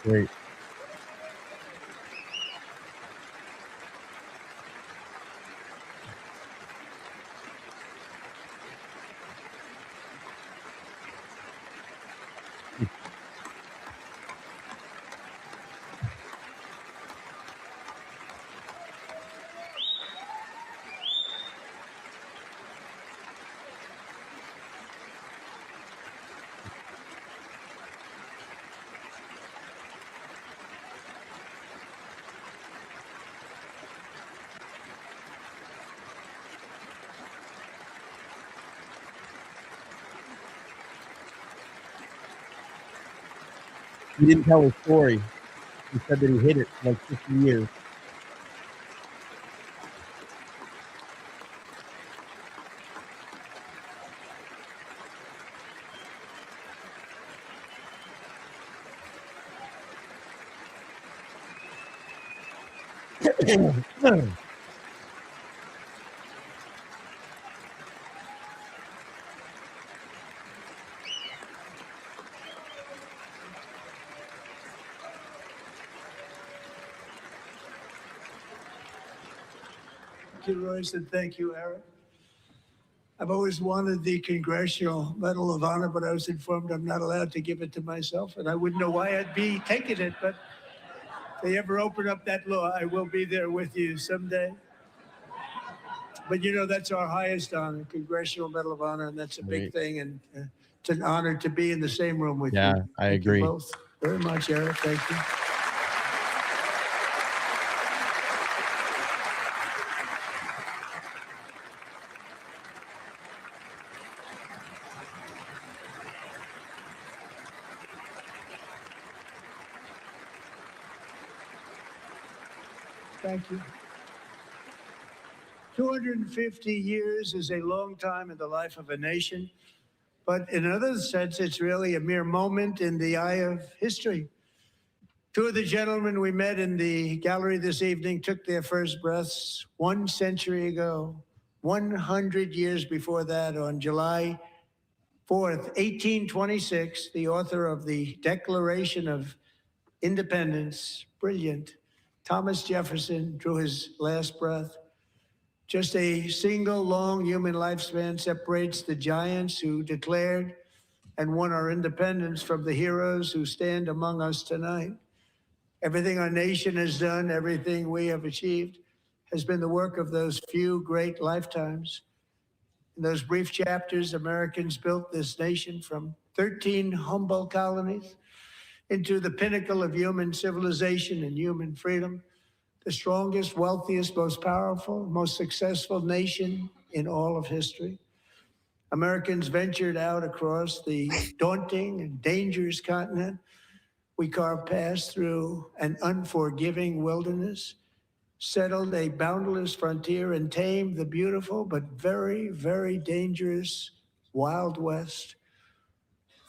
A: Great. He didn't tell his story. He said that he hid it for like 50 years.
F: Thank you, Royce, and thank you, Eric. I've always wanted the Congressional Medal of Honor, but I was informed I'm not allowed to give it to myself, and I wouldn't know why I'd be taking it, but if they ever open up that law, I will be there with you someday. But you know, that's our highest honor, Congressional Medal of Honor, and that's a big thing, and it's an honor to be in the same room with you.
A: Yeah, I
F: Thank
A: agree.
F: you both very much, Eric. Thank you. Thank you. 250 years is a long time in the life of a nation, but in another sense, it's really a mere moment in the eye of history. Two of the gentlemen we met in the gallery this evening took their first breaths 1 century ago, 100 years before that, on July 4th, 1826, the author of the Declaration of Independence, brilliant, Thomas Jefferson, drew his last breath. Just a single long human lifespan separates the giants who declared and won our independence from the heroes who stand among us tonight. Everything our nation has done, everything we have achieved, has been the work of those few great lifetimes. In those brief chapters, Americans built this nation from 13 humble colonies into the pinnacle of human civilization and human freedom, the strongest, wealthiest, most powerful, most successful nation in all of history. Americans ventured out across the daunting and dangerous continent. We carved paths through an unforgiving wilderness, settled a boundless frontier, and tamed the beautiful but very, very dangerous Wild West.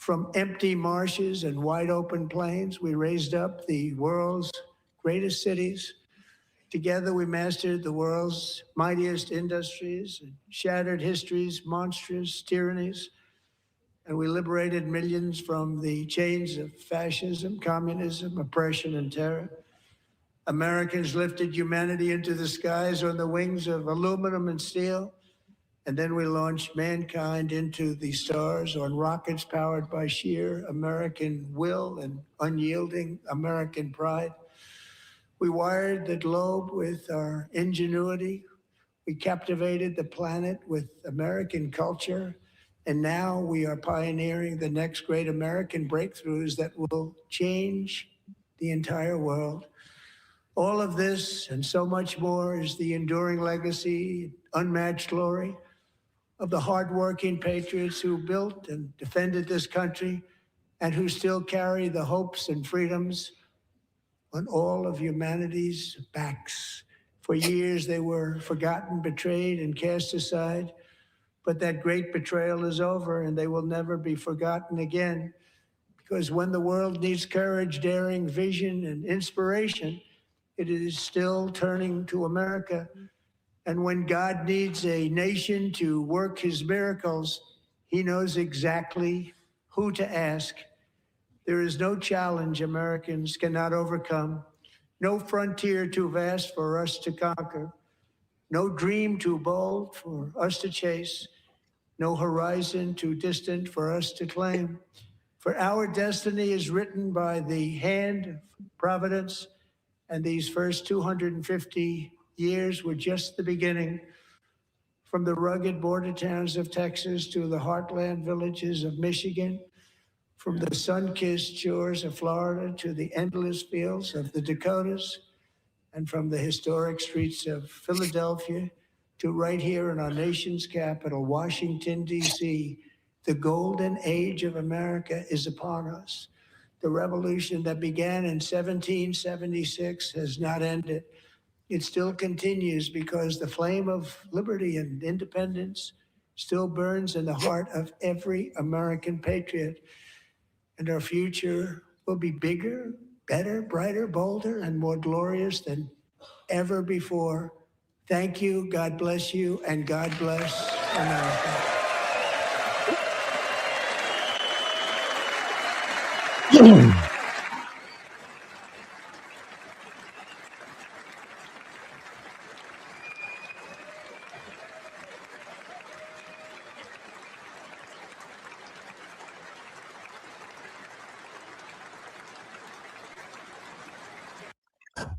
F: From empty marshes and wide open plains, we raised up the world's greatest cities. Together, we mastered the world's mightiest industries and shattered history's monstrous tyrannies. and we liberated millions from the chains of fascism, communism, oppression, and terror. Americans lifted humanity into the skies on the wings of aluminum and steel, and then we launched mankind into the stars on rockets powered by sheer American will and unyielding American pride. We wired the globe with our ingenuity. We captivated the planet with American culture. And now we are pioneering the next great American breakthroughs that will change the entire world. All of this and so much more is the enduring legacy, unmatched glory of the hardworking patriots who built and defended this country and who still carry the hopes and freedoms on all of humanity's backs. For years, they were forgotten, betrayed, and cast aside. But that great betrayal is over, and they will never be forgotten again. Because when the world needs courage, daring, vision, and inspiration, it is still turning to America. And when God needs a nation to work his miracles, he knows exactly who to ask. There is no challenge Americans cannot overcome, no frontier too vast for us to conquer, no dream too bold for us to chase, no horizon too distant for us to claim. For our destiny is written by the hand of providence, and these first 250 years were just the beginning. From the rugged border towns of Texas to the heartland villages of Michigan, from the sun-kissed shores of Florida to the endless fields of the Dakotas, and from the historic streets of Philadelphia to right here in our nation's capital, Washington, D.C., the golden age of America is upon us. The revolution that began in 1776 has not ended. It still continues because the flame of liberty and independence still burns in the heart of every American patriot. And our future will be bigger, better, brighter, bolder, and more glorious than ever before. Thank you, God bless you, and God bless America.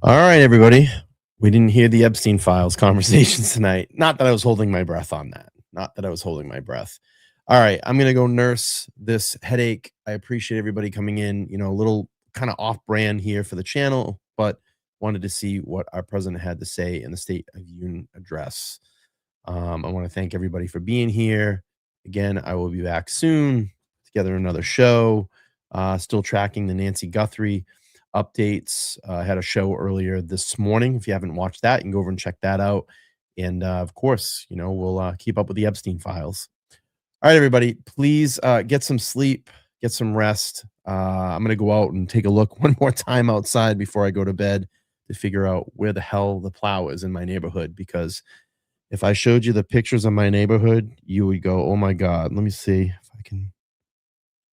A: All right, everybody. We didn't hear the Epstein Files conversations tonight. Not that I was holding my breath on that. Not that I was holding my breath. All right, I'm going to go nurse this headache. I appreciate everybody coming in. You know, a little kind of off brand here for the channel, but wanted to see what our president had to say in the State of Union address. I want to thank everybody for being here. Again, I will be back soon together another show. Still tracking the Nancy Guthrie updates. I had a show earlier this morning. If you haven't watched that, you can go over and check that out. And of course, you know, we'll keep up with the Epstein Files. All right, everybody, please get some sleep, get some rest. I'm going to go out and take a look one more time outside before I go to bed to figure out where the hell the plow is in my neighborhood. Because if I showed you the pictures of my neighborhood, you would go, oh my God. Let me see if I can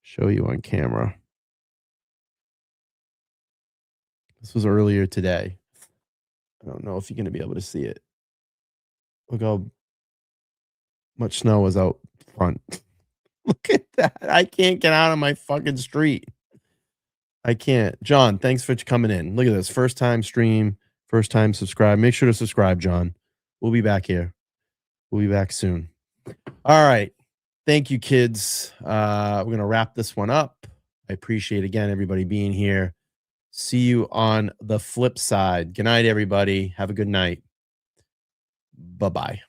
A: show you on camera. This was earlier today. I don't know if you're going to be able to see it. Look how much snow was out front. Look at that. I can't get out of my fucking street. I can't. John, thanks for coming in. Look at this. First time stream, first time subscribe. Make sure to subscribe, John. We'll be back here. We'll be back soon. All right. Thank you, kids. We're going to wrap this one up. I appreciate, again, everybody being here. See you on the flip side. Good night, everybody. Have a good night. Bye-bye.